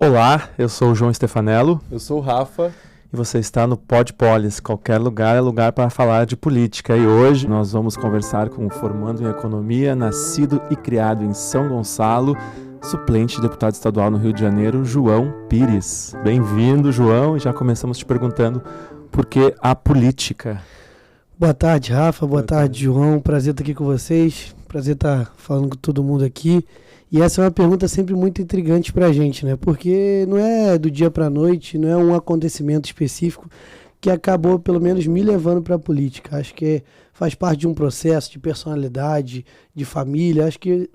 Olá, eu sou o João Stefanello Eu sou o Rafa. e você está no Pod Polis. Qualquer lugar é lugar para falar de política. E hoje nós vamos conversar com um formando em economia, nascido e criado em São Gonçalo, suplente de deputado estadual no Rio de Janeiro, João Pires. Bem-vindo, João, e já começamos te perguntando por que a política. Boa tarde, Rafa. Boa tarde, João. Prazer estar aqui com vocês. Prazer estar falando com todo mundo aqui. E essa é uma pergunta sempre muito intrigante pra gente, né? Porque não é do dia pra noite, não é um acontecimento específico que acabou, pelo menos, me levando pra política. Acho que faz parte de um processo de personalidade, de família. Acho que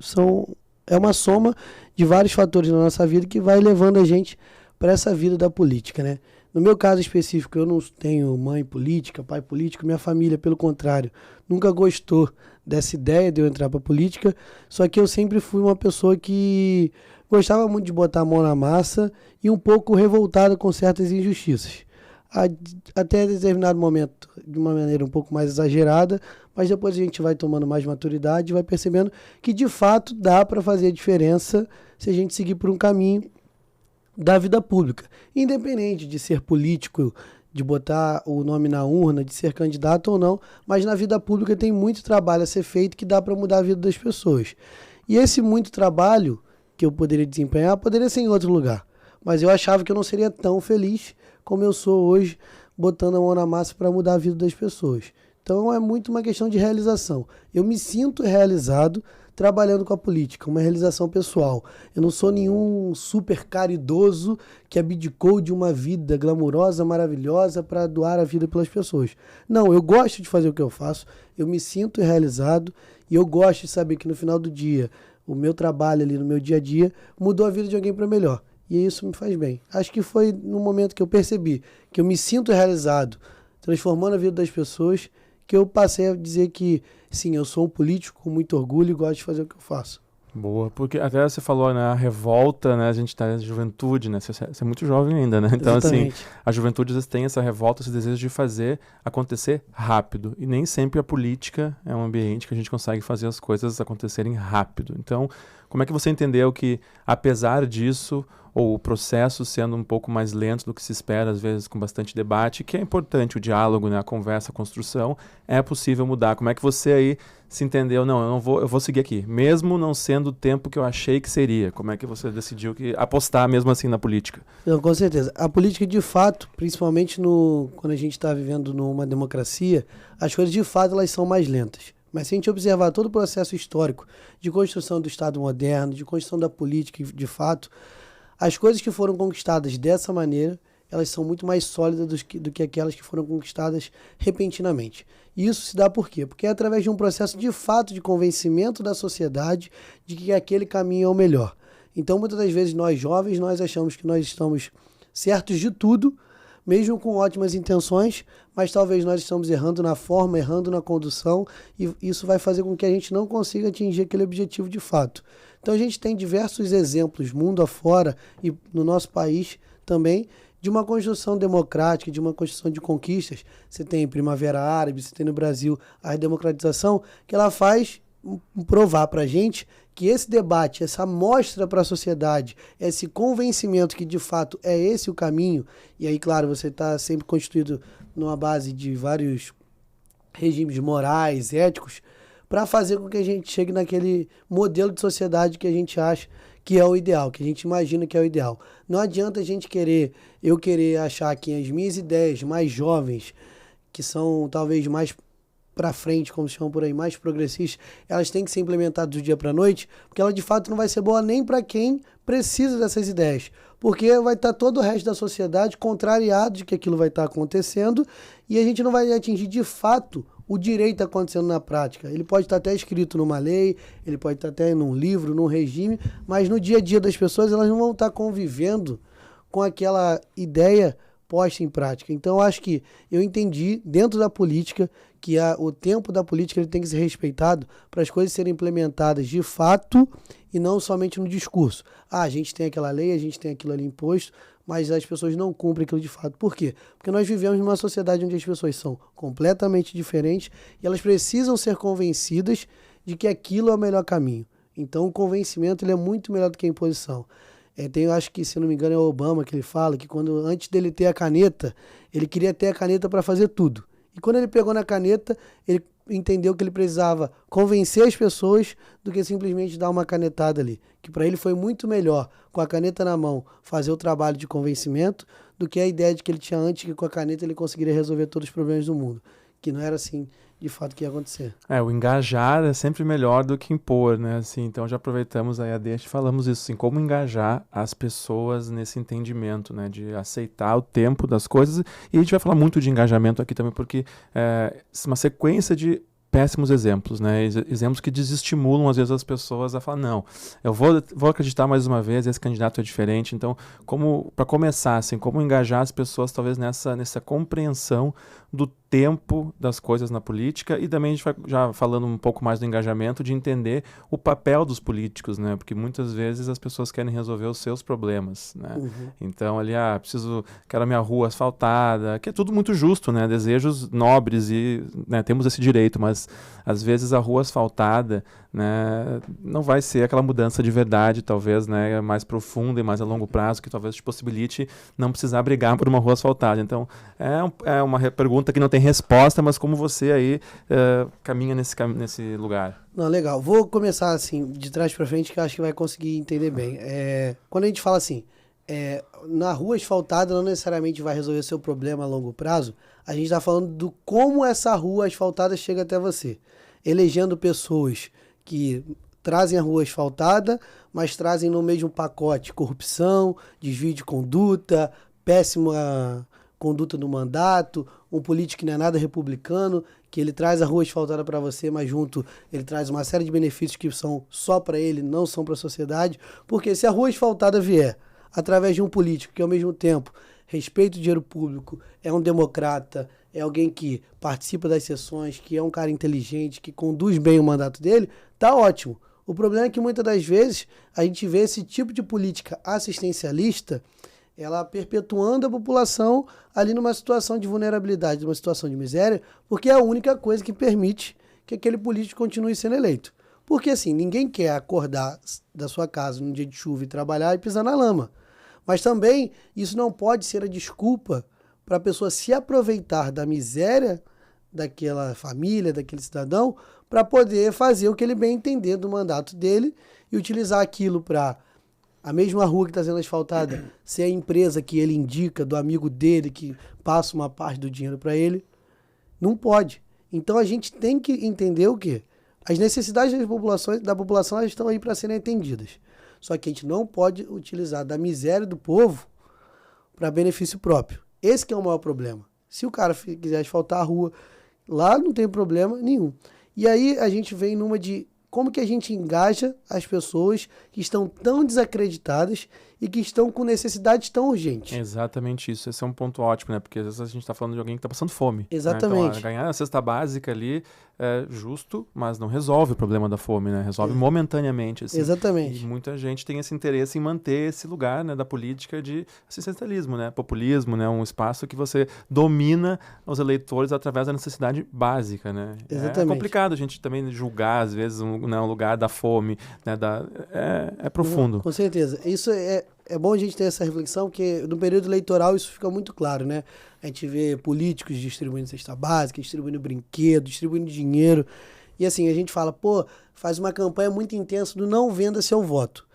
é uma soma de vários fatores na nossa vida que vai levando a gente para essa vida da política, né? No meu caso específico, eu não tenho mãe política, pai político, minha família, pelo contrário, nunca gostou dessa ideia de eu entrar para política, só que eu sempre fui uma pessoa que gostava muito de botar a mão na massa e um pouco revoltada com certas injustiças. Até determinado momento, de uma maneira um pouco mais exagerada, mas depois a gente vai tomando mais maturidade e vai percebendo que de fato dá para fazer a diferença se a gente seguir por um caminho da vida pública, independente de ser político, de botar o nome na urna, de ser candidato ou não, mas na vida pública tem muito trabalho a ser feito que dá para mudar a vida das pessoas. E esse muito trabalho que eu poderia desempenhar, poderia ser em outro lugar, mas eu achava que eu não seria tão feliz como eu sou hoje, botando a mão na massa para mudar a vida das pessoas. Então é muito uma questão de realização. Eu me sinto realizado trabalhando com a política, uma realização pessoal. Eu não sou nenhum super caridoso que abdicou de uma vida glamurosa, maravilhosa para doar a vida pelas pessoas. Não, eu gosto de fazer o que eu faço, eu me sinto realizado e eu gosto de saber que no final do dia, o meu trabalho ali no meu dia a dia mudou a vida de alguém para melhor. E isso me faz bem. Acho que foi no momento que eu percebi que eu me sinto realizado, transformando a vida das pessoas, que eu passei a dizer que, sim, eu sou um político com muito orgulho e gosto de fazer o que eu faço. Boa, porque até você falou, né, a revolta, né, a gente tá na juventude, né, você é muito jovem ainda, né, então Exatamente. assim, a juventude às vezes tem essa revolta, esse desejo de fazer acontecer rápido, e nem sempre a política é um ambiente que a gente consegue fazer as coisas acontecerem rápido. Então, como é que você entendeu que, apesar disso, ou o processo sendo um pouco mais lento do que se espera, às vezes com bastante debate, que é importante o diálogo, né, a conversa, a construção, é possível mudar? Como é que você aí se entendeu? Não, eu vou seguir aqui, mesmo não sendo o tempo que eu achei que seria. Como é que você decidiu apostar mesmo assim na política? Não, com certeza. A política, de fato, principalmente quando a gente está vivendo numa democracia, as coisas, de fato, elas são mais lentas. Mas se a gente observar todo o processo histórico de construção do Estado moderno, de construção da política, de fato, as coisas que foram conquistadas dessa maneira, elas são muito mais sólidas do que aquelas que foram conquistadas repentinamente. E isso se dá por quê? Porque é através de um processo de fato de convencimento da sociedade de que aquele caminho é o melhor. Então, muitas das vezes, nós jovens, nós achamos que nós estamos certos de tudo, mesmo com ótimas intenções, mas talvez nós estamos errando na forma, errando na condução, e isso vai fazer com que a gente não consiga atingir aquele objetivo de fato. Então a gente tem diversos exemplos, mundo afora e no nosso país também, de uma construção democrática, de uma construção de conquistas. Você tem Primavera Árabe, você tem no Brasil a redemocratização, que ela faz provar para a gente que esse debate, essa mostra para a sociedade, esse convencimento que de fato é esse o caminho, e aí, claro, você está sempre constituído numa base de vários regimes morais, éticos, para fazer com que a gente chegue naquele modelo de sociedade que a gente acha que é o ideal, que a gente imagina que é o ideal. Não adianta eu querer achar que as minhas ideias mais jovens, que são talvez mais para frente, como se chamam por aí, mais progressistas, elas têm que ser implementadas do dia para a noite, porque ela de fato não vai ser boa nem para quem precisa dessas ideias, porque vai estar todo o resto da sociedade contrariado de que aquilo vai estar acontecendo e a gente não vai atingir de fato o direito acontecendo na prática. Ele pode estar até escrito numa lei, ele pode estar até num livro, num regime, mas no dia a dia das pessoas elas não vão estar convivendo com aquela ideia posta em prática. Então eu acho que eu entendi dentro da política que o tempo da política ele tem que ser respeitado para as coisas serem implementadas de fato e não somente no discurso. A gente tem aquela lei, a gente tem aquilo ali imposto, mas as pessoas não cumprem aquilo de fato. Por quê? Porque nós vivemos numa sociedade onde as pessoas são completamente diferentes e elas precisam ser convencidas de que aquilo é o melhor caminho. Então o convencimento ele é muito melhor do que a imposição. Eu acho que, se não me engano, é o Obama que ele fala que antes dele ter a caneta, ele queria ter a caneta para fazer tudo. E quando ele pegou na caneta, ele entendeu que ele precisava convencer as pessoas do que simplesmente dar uma canetada ali. Que para ele foi muito melhor, com a caneta na mão, fazer o trabalho de convencimento do que a ideia de que ele tinha antes, que com a caneta ele conseguiria resolver todos os problemas do mundo. Que não era assim, de fato, que ia acontecer. O engajar é sempre melhor do que impor, né? Assim, então já aproveitamos aí a deixa e falamos isso, assim, como engajar as pessoas nesse entendimento, né? De aceitar o tempo das coisas. E a gente vai falar muito de engajamento aqui também, porque é uma sequência de péssimos exemplos, né? Exemplos que desestimulam, às vezes, as pessoas a falar, não, eu vou acreditar mais uma vez, esse candidato é diferente. Então, para começar, assim, como engajar as pessoas, talvez, nessa compreensão do tempo das coisas na política, e também a gente vai já falando um pouco mais do engajamento, de entender o papel dos políticos, né? Porque muitas vezes as pessoas querem resolver os seus problemas, né? Então, ali, quero a minha rua asfaltada, que é tudo muito justo, né? Desejos nobres e, né, temos esse direito, mas às vezes a rua asfaltada, né, não vai ser aquela mudança de verdade, talvez, né, mais profunda e mais a longo prazo, que talvez te possibilite não precisar brigar por uma rua asfaltada. Então, é uma pergunta que não tem resposta, mas como você aí caminha nesse lugar? Não, legal. Vou começar assim, de trás para frente, que eu acho que vai conseguir entender bem. Quando a gente fala assim, na rua asfaltada não necessariamente vai resolver seu problema a longo prazo, a gente está falando do como essa rua asfaltada chega até você. Elegendo pessoas que trazem a rua asfaltada, mas trazem no mesmo pacote corrupção, desvio de conduta, péssima conduta do mandato, um político que não é nada republicano, que ele traz a rua asfaltada para você, mas junto ele traz uma série de benefícios que são só para ele, não são para a sociedade. Porque se a rua asfaltada vier através de um político que, ao mesmo tempo, respeita o dinheiro público, é um democrata, é alguém que participa das sessões, que é um cara inteligente, que conduz bem o mandato dele, tá ótimo. O problema é que muitas das vezes a gente vê esse tipo de política assistencialista, ela perpetuando a população ali numa situação de vulnerabilidade, numa situação de miséria, porque é a única coisa que permite que aquele político continue sendo eleito. Porque assim, ninguém quer acordar da sua casa num dia de chuva e trabalhar e pisar na lama. Mas também isso não pode ser a desculpa para a pessoa se aproveitar da miséria daquela família, daquele cidadão, para poder fazer o que ele bem entender do mandato dele e utilizar aquilo para a mesma rua que está sendo asfaltada ser a empresa que ele indica, do amigo dele, que passa uma parte do dinheiro para ele. Não pode. Então a gente tem que entender o quê? As necessidades da população elas estão aí para serem atendidas. Só que a gente não pode utilizar da miséria do povo para benefício próprio. Esse que é o maior problema. Se o cara quiser asfaltar a rua, lá não tem problema nenhum. E aí a gente vem numa de como que a gente engaja as pessoas que estão tão desacreditadas e que estão com necessidades tão urgentes. É exatamente isso. Esse é um ponto ótimo, né? Porque às vezes a gente está falando de alguém que está passando fome. Exatamente. Né? Então, ganhar a cesta básica ali é justo, mas não resolve o problema da fome, né? Resolve momentaneamente. Assim. Exatamente. E muita gente tem esse interesse em manter esse lugar, né, da política de assistencialismo, né? Populismo, né? Um espaço que você domina os eleitores através da necessidade básica, né? Exatamente. É complicado a gente também julgar, às vezes, um lugar da fome, né? É profundo. Com certeza. Isso é bom a gente ter essa reflexão, porque no período eleitoral isso fica muito claro, né? A gente vê políticos distribuindo cesta básica, distribuindo brinquedo, distribuindo dinheiro. E assim, a gente fala, faz uma campanha muito intensa do não venda seu voto.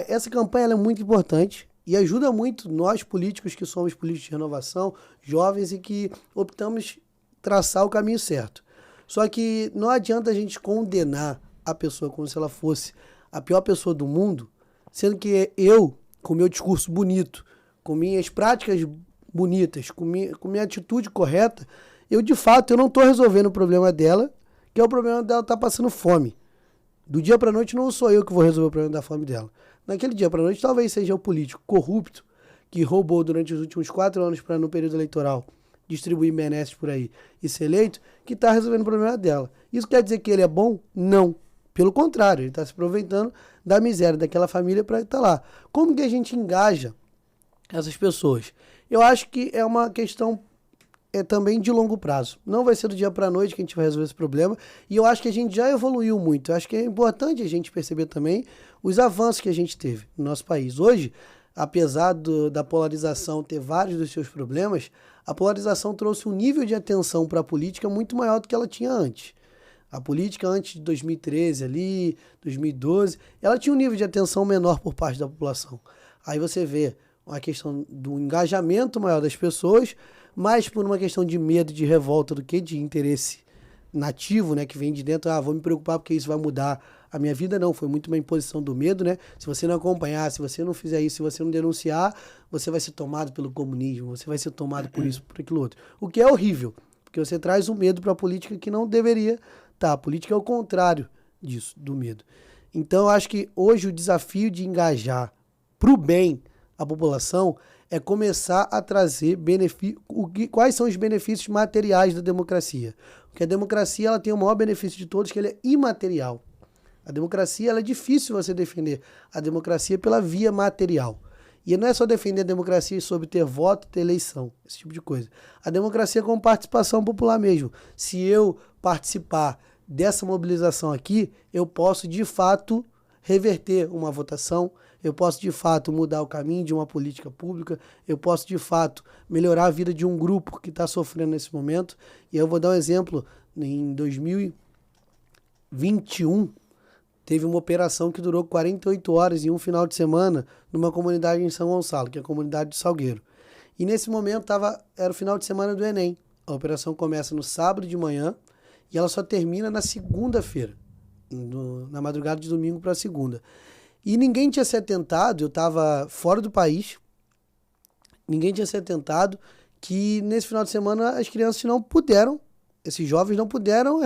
Essa campanha ela é muito importante e ajuda muito nós políticos que somos políticos de renovação, jovens e que optamos traçar o caminho certo. Só que não adianta a gente condenar a pessoa como se ela fosse a pior pessoa do mundo, sendo que eu, com meu discurso bonito, com minhas práticas bonitas, com minha atitude correta, de fato, eu não estou resolvendo o problema dela, que é o problema dela estar passando fome. Do dia para a noite não sou eu que vou resolver o problema da fome dela. Naquele dia para a noite talvez seja o político corrupto que roubou durante os últimos 4 anos para, no período eleitoral, distribuir benesses por aí e ser eleito, que está resolvendo o problema dela. Isso quer dizer que ele é bom? Não. Pelo contrário, ele está se aproveitando da miséria daquela família para estar lá. Como que a gente engaja essas pessoas? Eu acho que é uma questão também de longo prazo. Não vai ser do dia para a noite que a gente vai resolver esse problema. E eu acho que a gente já evoluiu muito. Eu acho que é importante a gente perceber também os avanços que a gente teve no nosso país. Hoje, apesar da polarização ter vários dos seus problemas, a polarização trouxe um nível de atenção para a política muito maior do que ela tinha antes. A política antes de 2013, ali, 2012, ela tinha um nível de atenção menor por parte da população. Aí você vê a questão do engajamento maior das pessoas, mais por uma questão de medo, de revolta, do que de interesse nativo, né, que vem de dentro, vou me preocupar porque isso vai mudar a minha vida. Não, foi muito uma imposição do medo, né? Se você não acompanhar, se você não fizer isso, se você não denunciar, você vai ser tomado pelo comunismo, você vai ser tomado por isso, por aquilo outro. O que é horrível, porque você traz um medo para a política que não deveria estar. A política é o contrário disso, do medo. Então, eu acho que hoje o desafio de engajar para o bem a população é começar a trazer quais são os benefícios materiais da democracia. Porque a democracia ela tem o maior benefício de todos, que ele é imaterial. A democracia ela é difícil você defender a democracia pela via material. E não é só defender a democracia sobre ter voto, ter eleição, esse tipo de coisa. A democracia é com participação popular mesmo. Se eu participar dessa mobilização aqui, eu posso de fato reverter uma votação, eu posso de fato mudar o caminho de uma política pública, eu posso de fato melhorar a vida de um grupo que está sofrendo nesse momento. E eu vou dar um exemplo. Em 2021, teve uma operação que durou 48 horas em um final de semana numa comunidade em São Gonçalo, que é a comunidade de Salgueiro. E nesse momento era o final de semana do Enem. A operação começa no sábado de manhã e ela só termina na segunda-feira, na madrugada de domingo para segunda. E ninguém tinha se atentado, eu estava fora do país, ninguém tinha se atentado que nesse final de semana as crianças não puderam, esses jovens não puderam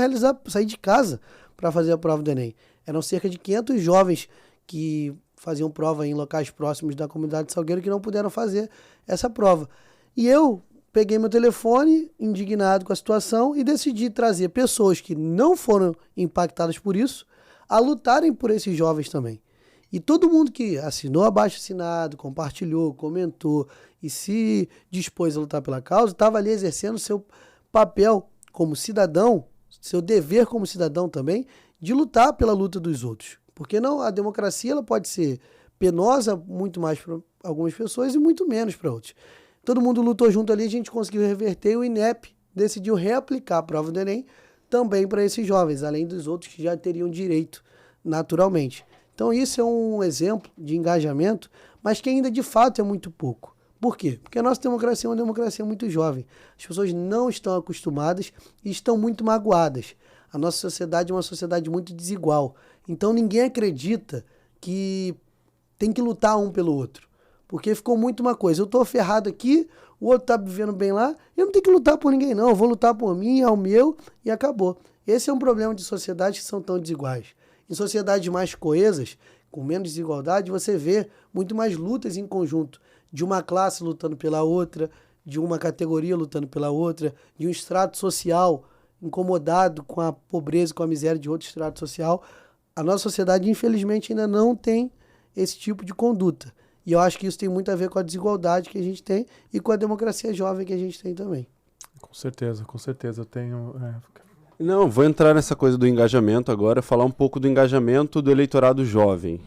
sair de casa para fazer a prova do Enem. Eram cerca de 500 jovens que faziam prova em locais próximos da comunidade de Salgueiro que não puderam fazer essa prova. E eu peguei meu telefone, indignado com a situação, e decidi trazer pessoas que não foram impactadas por isso a lutarem por esses jovens também. E todo mundo que assinou abaixo-assinado, compartilhou, comentou e se dispôs a lutar pela causa, estava ali exercendo seu papel como cidadão, seu dever como cidadão também, de lutar pela luta dos outros. Porque não, a democracia ela pode ser penosa muito mais para algumas pessoas e muito menos para outras. Todo mundo lutou junto ali, a gente conseguiu reverter e o INEP decidiu reaplicar a prova do Enem também para esses jovens, além dos outros que já teriam direito naturalmente. Então isso é um exemplo de engajamento, mas que ainda de fato é muito pouco. Por quê? Porque a nossa democracia é uma democracia muito jovem. As pessoas não estão acostumadas e estão muito magoadas. A nossa sociedade é uma sociedade muito desigual. Então ninguém acredita que tem que lutar um pelo outro. Porque ficou muito uma coisa, eu estou ferrado aqui, o outro está vivendo bem lá, eu não tenho que lutar por ninguém não, eu vou lutar por mim, ao meu, e acabou. Esse é um problema de sociedades que são tão desiguais. Em sociedades mais coesas, com menos desigualdade, você vê muito mais lutas em conjunto, de uma classe lutando pela outra, de uma categoria lutando pela outra, de um estrato social incomodado com a pobreza, com a miséria de outro estrato social. A nossa sociedade, infelizmente, ainda não tem esse tipo de conduta. E eu acho que isso tem muito a ver com a desigualdade que a gente tem e com a democracia jovem que a gente tem também. Com certeza. Eu tenho... Não, vou entrar nessa coisa do engajamento agora, falar um pouco do engajamento do eleitorado jovem.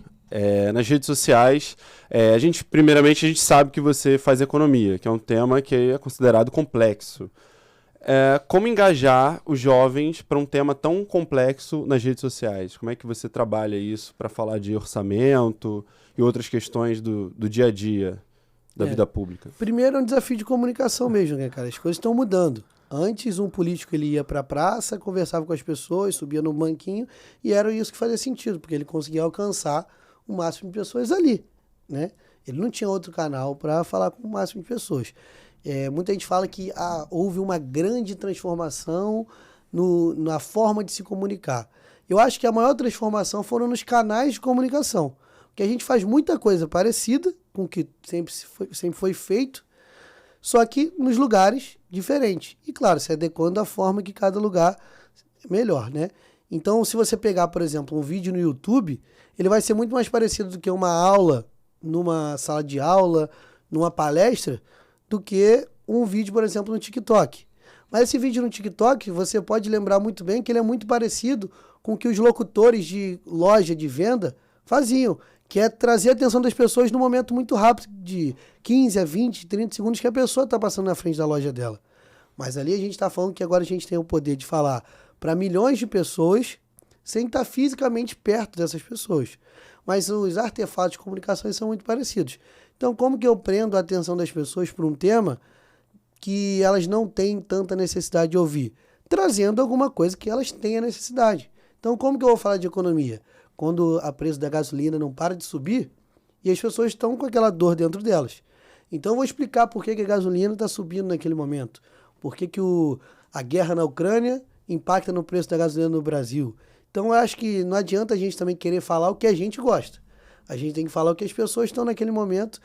Nas redes sociais, primeiramente a gente sabe que você faz economia, que é um tema que é considerado complexo. Como engajar os jovens para um tema tão complexo nas redes sociais? Como é que você trabalha isso para falar de orçamento e outras questões do dia a dia da vida pública? Primeiro é um desafio de comunicação mesmo, né, cara? As coisas estão mudando. Antes, um político ele ia para a praça, conversava com as pessoas, subia no banquinho e era isso que fazia sentido, porque ele conseguia alcançar o máximo de pessoas ali, né? Ele não tinha outro canal para falar com o máximo de pessoas. Muita gente fala que houve uma grande transformação na forma de se comunicar. Eu acho que a maior transformação foram nos canais de comunicação, porque a gente faz muita coisa parecida com o que sempre foi feito, só que nos lugares diferentes. E claro, se adequando à forma que cada lugar é melhor, né? Então, se você pegar, por exemplo, um vídeo no YouTube, ele vai ser muito mais parecido do que uma aula numa sala de aula, numa palestra, do que um vídeo, por exemplo, no TikTok. Mas esse vídeo no TikTok, você pode lembrar muito bem que ele é muito parecido com o que os locutores de loja de venda faziam, que é trazer a atenção das pessoas num momento muito rápido, de 15 a 20, 30 segundos que a pessoa está passando na frente da loja dela. Mas ali a gente está falando que agora a gente tem o poder de falar para milhões de pessoas sem estar fisicamente perto dessas pessoas. Mas os artefatos de comunicação são muito parecidos. Então, como que eu prendo a atenção das pessoas para um tema que elas não têm tanta necessidade de ouvir? Trazendo alguma coisa que elas tenham necessidade. Então, como que eu vou falar de economia? Quando o preço da gasolina não para de subir e as pessoas estão com aquela dor dentro delas. Então, eu vou explicar por que a gasolina está subindo naquele momento. Por que a guerra na Ucrânia impacta no preço da gasolina no Brasil. Então, eu acho que não adianta a gente também querer falar o que a gente gosta. A gente tem que falar o que as pessoas estão naquele momento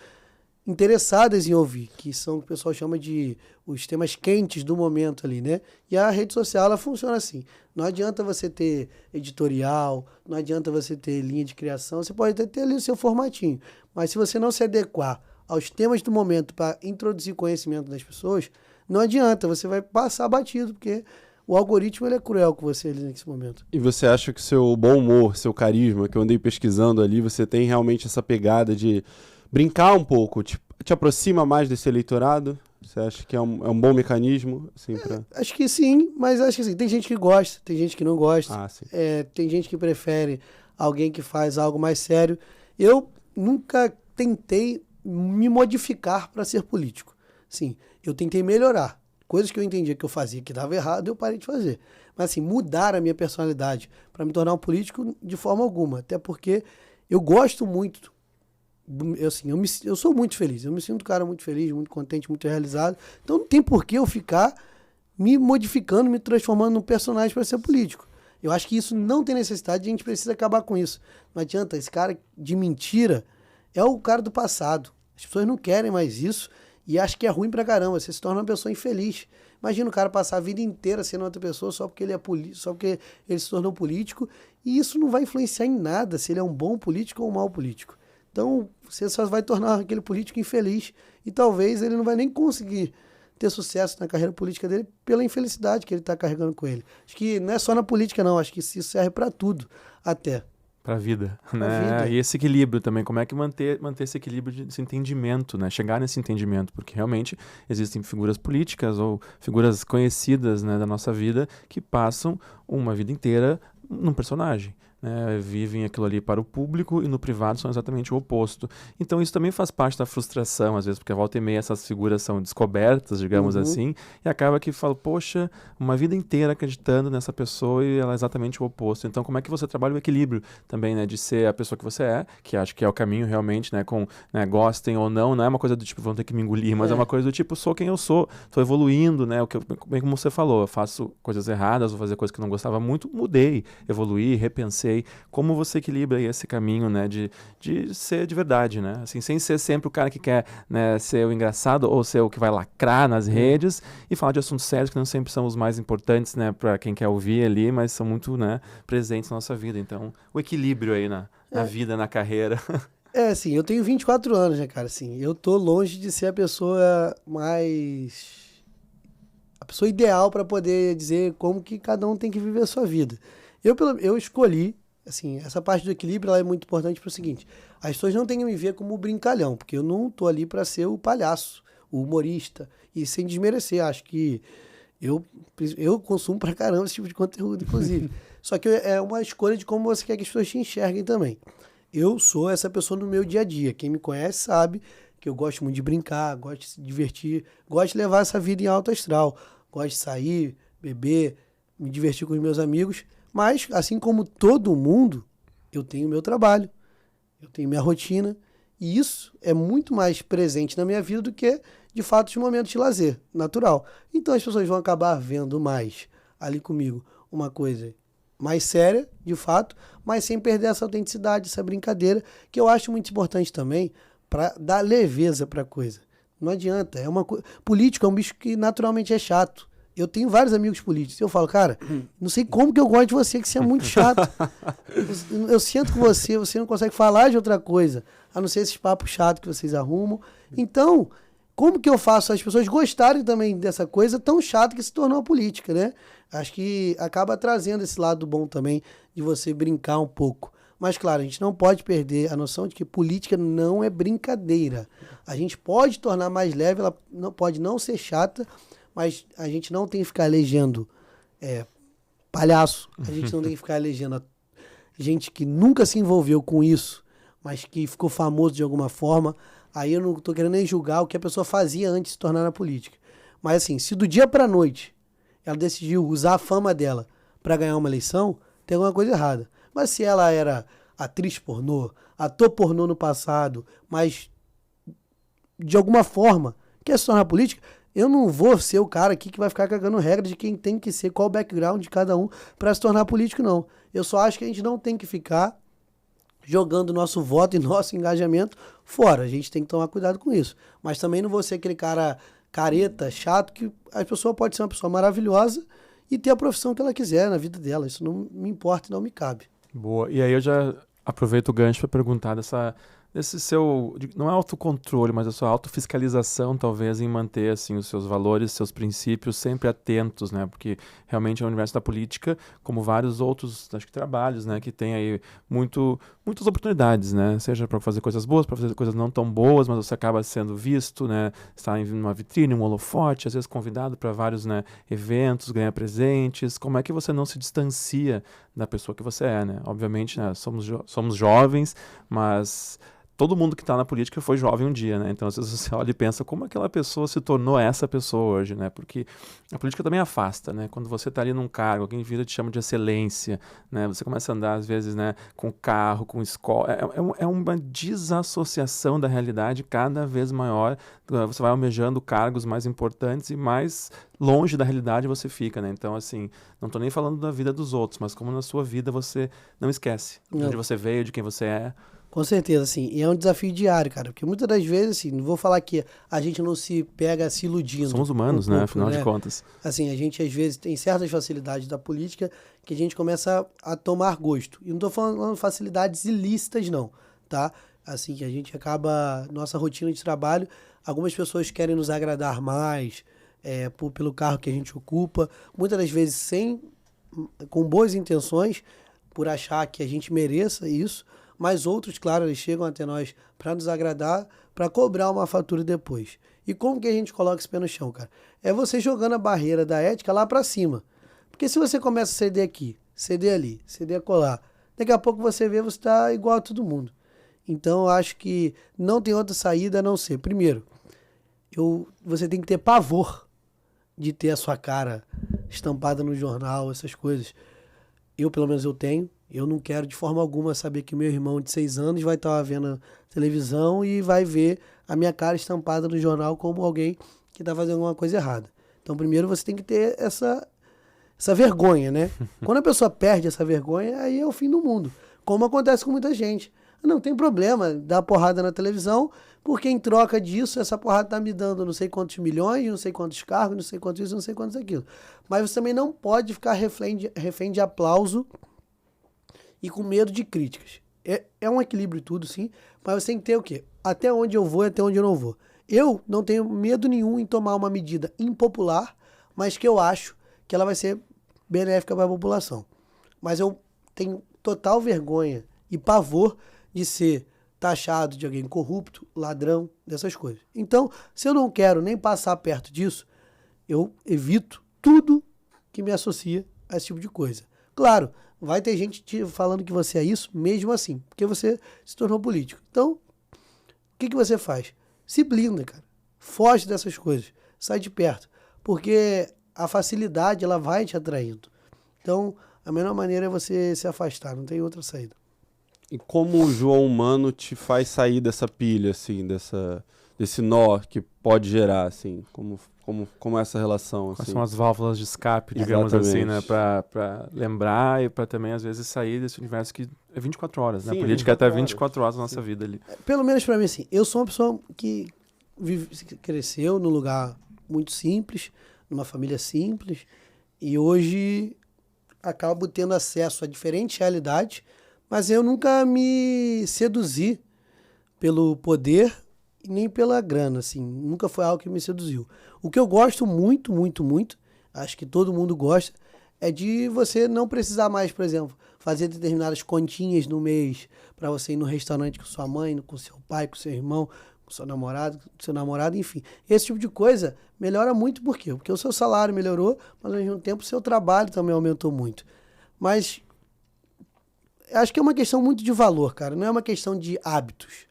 interessadas em ouvir, que são o que o pessoal chama de os temas quentes do momento ali, né? E a rede social, ela funciona assim. Não adianta você ter editorial, não adianta você ter linha de criação, você pode até ter ali o seu formatinho, mas se você não se adequar aos temas do momento para introduzir conhecimento das pessoas, não adianta, você vai passar batido, porque o algoritmo ele é cruel com você ali nesse momento. E você acha que seu bom humor, seu carisma, que eu andei pesquisando ali, você tem realmente essa pegada de brincar um pouco, te aproxima mais desse eleitorado? Você acha que é um bom mecanismo? Assim, Acho que sim, mas acho que assim, tem gente que gosta, tem gente que não gosta. Sim. Tem gente que prefere alguém que faz algo mais sério. Eu nunca tentei me modificar para ser político. Sim, eu tentei melhorar. Coisas que eu entendia que eu fazia que dava errado, eu parei de fazer. Mas assim, mudar a minha personalidade para me tornar um político de forma alguma. Até porque eu gosto muito. Eu sou muito feliz, eu me sinto um cara muito feliz, muito contente, muito realizado, então não tem por que eu ficar me modificando, me transformando num personagem para ser político. Eu acho que isso não tem necessidade, a gente precisa acabar com isso. Não adianta, esse cara de mentira é o cara do passado, as pessoas não querem mais isso e acham que é ruim pra caramba, você se torna uma pessoa infeliz. Imagina o cara passar a vida inteira sendo outra pessoa só porque ele é só porque ele se tornou político, e isso não vai influenciar em nada se ele é um bom político ou um mau político. Então, você só vai tornar aquele político infeliz e talvez ele não vai nem conseguir ter sucesso na carreira política dele pela infelicidade que ele está carregando com ele. Acho que não é só na política, não. Acho que isso serve para tudo, até. Para a vida, né? E esse equilíbrio também, como é que manter esse equilíbrio, esse entendimento, né? Chegar nesse entendimento, porque realmente existem figuras políticas ou figuras conhecidas, né, da nossa vida que passam uma vida inteira num personagem. Né, vivem aquilo ali para o público e no privado são exatamente o oposto. Então isso também faz parte da frustração, às vezes, porque a volta e meia essas figuras são descobertas, digamos assim, e acaba que fala, poxa, uma vida inteira acreditando nessa pessoa e ela é exatamente o oposto. Então como é que você trabalha o equilíbrio também, né, de ser a pessoa que você é, que acho que é o caminho realmente, né, com, né, gostem ou não é uma coisa do tipo, vão ter que me engolir, mas é uma coisa do tipo, sou quem eu sou, tô evoluindo, né, bem como você falou, eu faço coisas erradas, vou fazer coisas que eu não gostava muito, mudei, evoluí, repensei. Como você equilibra aí esse caminho, né, de ser de verdade, né, assim, sem ser sempre o cara que quer, né, ser o engraçado ou ser o que vai lacrar nas redes e falar de assuntos sérios que não sempre são os mais importantes, né, para quem quer ouvir ali, mas são muito, né, presentes na nossa vida. Então, o equilíbrio aí na vida, na carreira. Assim, eu tenho 24 anos, né, cara, assim, eu tô longe de ser a pessoa ideal para poder dizer como que cada um tem que viver a sua vida. Eu escolhi, assim, essa parte do equilíbrio ela é muito importante para o seguinte, as pessoas não têm que me ver como brincalhão, porque eu não tô ali para ser o palhaço, o humorista, e sem desmerecer, acho que eu consumo pra caramba esse tipo de conteúdo, inclusive. Só que é uma escolha de como você quer que as pessoas te enxerguem também. Eu sou essa pessoa no meu dia a dia, quem me conhece sabe que eu gosto muito de brincar, gosto de se divertir, gosto de levar essa vida em alto astral, gosto de sair, beber, me divertir com os meus amigos. Mas, assim como todo mundo, eu tenho meu trabalho, eu tenho minha rotina, e isso é muito mais presente na minha vida do que, de fato, os momentos de lazer, natural. Então as pessoas vão acabar vendo mais ali comigo uma coisa mais séria, de fato, mas sem perder essa autenticidade, essa brincadeira, que eu acho muito importante também para dar leveza para a coisa. Não adianta, político é um bicho que naturalmente é chato. Eu tenho vários amigos políticos. Eu falo, cara, não sei como que eu gosto de você, que você é muito chato. Eu sento com você, você não consegue falar de outra coisa, a não ser esses papos chatos que vocês arrumam. Então, como que eu faço as pessoas gostarem também dessa coisa tão chata que se tornou a política, né? Acho que acaba trazendo esse lado bom também de você brincar um pouco. Mas, claro, a gente não pode perder a noção de que política não é brincadeira. A gente pode tornar mais leve, ela não, pode não ser chata, mas a gente não tem que ficar elegendo palhaço, a gente não tem que ficar elegendo gente que nunca se envolveu com isso, mas que ficou famoso de alguma forma. Aí eu não tô querendo nem julgar o que a pessoa fazia antes de se tornar na política. Mas assim, se do dia pra noite ela decidiu usar a fama dela pra ganhar uma eleição, tem alguma coisa errada. Mas se ela era atriz pornô, ator pornô no passado, mas de alguma forma quer se tornar política, eu não vou ser o cara aqui que vai ficar cagando regra de quem tem que ser, qual o background de cada um pra se tornar político, não. Eu só acho que a gente não tem que ficar jogando nosso voto e nosso engajamento fora. A gente tem que tomar cuidado com isso. Mas também não vou ser aquele cara careta, chato, que a pessoa pode ser uma pessoa maravilhosa e ter a profissão que ela quiser na vida dela. Isso não me importa e não me cabe. Boa. E aí eu já aproveito o gancho para perguntar desse seu, não é autocontrole, mas a sua autofiscalização, talvez, em manter assim os seus valores, seus princípios sempre atentos, né? Porque realmente é o universo da política, como vários outros, acho que trabalhos, né? Que tem aí muitas oportunidades, né? Seja para fazer coisas boas, para fazer coisas não tão boas, mas você acaba sendo visto, né? Está em uma vitrine, um holofote, às vezes convidado para vários, né, eventos, ganhar presentes. Como é que você não se distancia da pessoa que você é, né? Obviamente, né, somos jovens, mas todo mundo que está na política foi jovem um dia, né? Então, às vezes você olha e pensa como aquela pessoa se tornou essa pessoa hoje, né? Porque a política também afasta, né? Quando você está ali num cargo, alguém vira e te chama de excelência, né? Você começa a andar, às vezes, né, com carro, com escola. É uma desassociação da realidade cada vez maior. Você vai almejando cargos mais importantes e mais longe da realidade você fica, né? Então, assim, não estou nem falando da vida dos outros, mas como na sua vida você não esquece de onde você veio, de quem você é. Com certeza, assim, e é um desafio diário, cara, porque muitas das vezes, assim, não vou falar que a gente não se pega se iludindo. Somos humanos, né, afinal de contas. Assim, a gente às vezes tem certas facilidades da política que a gente começa a tomar gosto. E não tô falando facilidades ilícitas, não, tá? Assim, que a gente acaba, nossa rotina de trabalho, algumas pessoas querem nos agradar mais, pelo carro que a gente ocupa, muitas das vezes com boas intenções, por achar que a gente mereça isso, mas outros, claro, eles chegam até nós para nos agradar, para cobrar uma fatura depois. E como que a gente coloca esse pé no chão, cara? É você jogando a barreira da ética lá para cima. Porque se você começa a ceder aqui, ceder ali, ceder acolá, daqui a pouco você vê, você está igual a todo mundo. Então, eu acho que não tem outra saída a não ser, primeiro, você tem que ter pavor de ter a sua cara estampada no jornal, essas coisas. Pelo menos eu tenho. Eu não quero de forma alguma saber que meu irmão de 6 anos vai estar vendo a televisão e vai ver a minha cara estampada no jornal como alguém que está fazendo alguma coisa errada. Então, primeiro você tem que ter essa vergonha, né? Quando a pessoa perde essa vergonha, aí é o fim do mundo. Como acontece com muita gente. Não tem problema dar porrada na televisão, porque em troca disso, essa porrada tá me dando não sei quantos milhões, não sei quantos cargos, não sei quantos isso, não sei quantos aquilo. Mas você também não pode ficar refém de aplauso e com medo de críticas. É um equilíbrio tudo, sim, mas você tem que ter o quê? Até onde eu vou e até onde eu não vou. Eu não tenho medo nenhum em tomar uma medida impopular, mas que eu acho que ela vai ser benéfica para a população. Mas eu tenho total vergonha e pavor de ser taxado de alguém corrupto, ladrão, dessas coisas. Então, se eu não quero nem passar perto disso, eu evito tudo que me associa a esse tipo de coisa. Claro, vai ter gente falando que você é isso mesmo assim, porque você se tornou político. Então, o que você faz? Se blinda, cara. Foge dessas coisas. Sai de perto. Porque a facilidade, ela vai te atraindo. Então, a melhor maneira é você se afastar. Não tem outra saída. E como o João humano te faz sair dessa pilha, assim, desse nó que pode gerar, assim? Como é essa relação? Quais assim? são as válvulas de escape, digamos assim, né? Pra lembrar e pra também, às vezes, sair desse universo que é 24 horas, né? Sim, A política é até 24 24 horas da nossa vida ali. Pelo menos pra mim, assim, eu sou uma pessoa que cresceu num lugar muito simples, numa família simples, e hoje acabo tendo acesso a diferentes realidades, mas eu nunca me seduzi pelo poder e nem pela grana, assim. Nunca foi algo que me seduziu. O que eu gosto muito, muito, muito, acho que todo mundo gosta, é de você não precisar mais, por exemplo, fazer determinadas continhas no mês para você ir no restaurante com sua mãe, com seu pai, com seu irmão, com seu namorado, enfim. Esse tipo de coisa melhora muito, por quê? Porque o seu salário melhorou, mas ao mesmo tempo o seu trabalho também aumentou muito. Mas acho que é uma questão muito de valor, cara, não é uma questão de hábitos.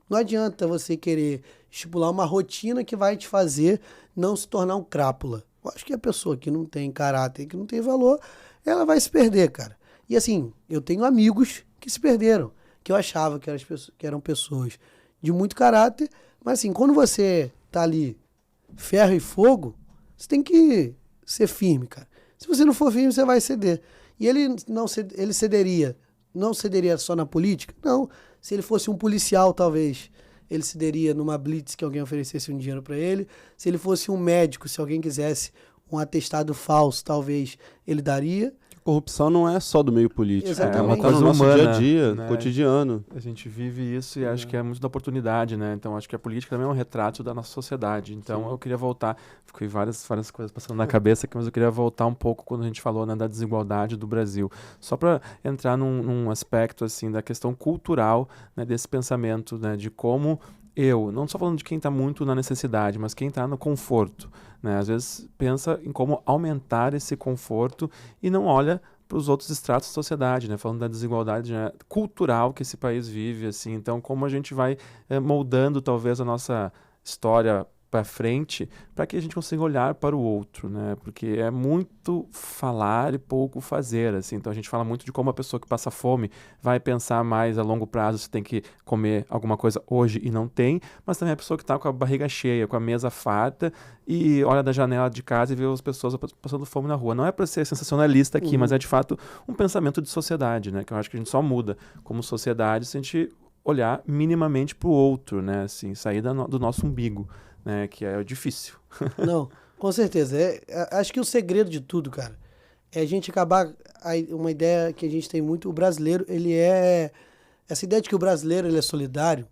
Não adianta você querer estipular uma rotina que vai te fazer não se tornar um crápula. Eu acho que a pessoa que não tem caráter, que não tem valor, ela vai se perder, cara. E assim, eu tenho amigos que se perderam, que eu achava que eram pessoas de muito caráter, mas assim, quando você tá ali ferro e fogo, você tem que ser firme, cara. Se você não for firme, você vai ceder. E ele cederia, não cederia só na política? Não. Se ele fosse um policial, talvez ele cederia numa blitz que alguém oferecesse um dinheiro para ele. Se ele fosse um médico, se alguém quisesse um atestado falso, talvez ele daria. Corrupção não é só do meio político. Exatamente. É uma coisa no nosso humana, dia a dia, né? cotidiano. A gente vive isso e acho que é muito da oportunidade, né? Então, acho que a política também é um retrato da nossa sociedade. Então, eu queria voltar... Fiquei várias coisas passando na cabeça aqui, mas eu queria voltar um pouco quando a gente falou, né, da desigualdade do Brasil. Só para entrar num aspecto, assim, da questão cultural, né, desse pensamento, né, de como não estou falando de quem está muito na necessidade, mas quem está no conforto, né? Às vezes pensa em como aumentar esse conforto e não olha para os outros estratos da sociedade, né? Falando da desigualdade, né, cultural que esse país vive, assim. Então, como a gente vai moldando talvez a nossa história para frente, para que a gente consiga olhar para o outro, né? Porque é muito falar e pouco fazer, assim. Então a gente fala muito de como a pessoa que passa fome vai pensar mais a longo prazo se tem que comer alguma coisa hoje e não tem, mas também a pessoa que está com a barriga cheia, com a mesa farta e olha da janela de casa e vê as pessoas passando fome na rua. Não é para ser sensacionalista aqui, mas é de fato um pensamento de sociedade, né? Que eu acho que a gente só muda como sociedade se a gente olhar minimamente para o outro, né? Assim, sair do nosso umbigo, né, que é difícil. Não, com certeza. Acho que o segredo de tudo, cara, é a gente acabar... Uma ideia que a gente tem muito, o brasileiro, ele é... Essa ideia de que o brasileiro ele é solidário,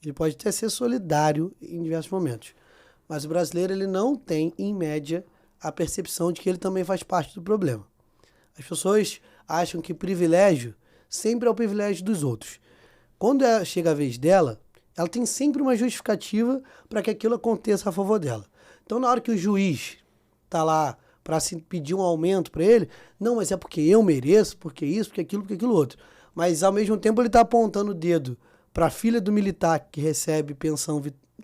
ele pode até ser solidário em diversos momentos, mas o brasileiro ele não tem, em média, a percepção de que ele também faz parte do problema. As pessoas acham que privilégio sempre é o privilégio dos outros. Quando chega a vez dela, ela tem sempre uma justificativa para que aquilo aconteça a favor dela. Então, na hora que o juiz está lá para pedir um aumento para ele, não, mas é porque eu mereço, porque isso, porque aquilo outro. Mas, ao mesmo tempo, ele está apontando o dedo para a filha do militar que recebe pensão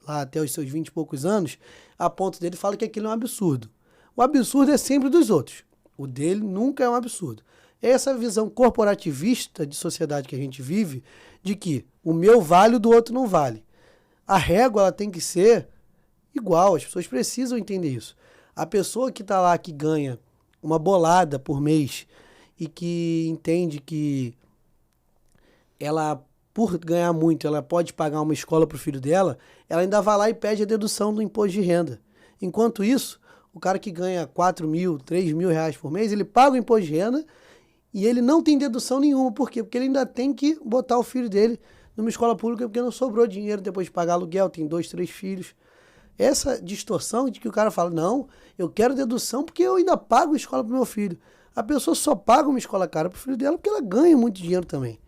lá até os seus 20 e poucos anos, aponta dele e fala que aquilo é um absurdo. O absurdo é sempre dos outros. O dele nunca é um absurdo. Essa visão corporativista de sociedade que a gente vive, de que o meu vale e o do outro não vale. A régua ela tem que ser igual, as pessoas precisam entender isso. A pessoa que está lá, que ganha uma bolada por mês e que entende que ela, por ganhar muito, ela pode pagar uma escola para o filho dela, ela ainda vai lá e pede a dedução do imposto de renda. Enquanto isso, o cara que ganha 4 mil, 3 mil reais por mês, ele paga o imposto de renda e ele não tem dedução nenhuma. Por quê? Porque ele ainda tem que botar o filho dele numa escola pública porque não sobrou dinheiro depois de pagar aluguel, tem 2, 3 filhos. Essa distorção de que o cara fala, não, eu quero dedução porque eu ainda pago escola pro meu filho. A pessoa só paga uma escola cara pro filho dela porque ela ganha muito dinheiro também.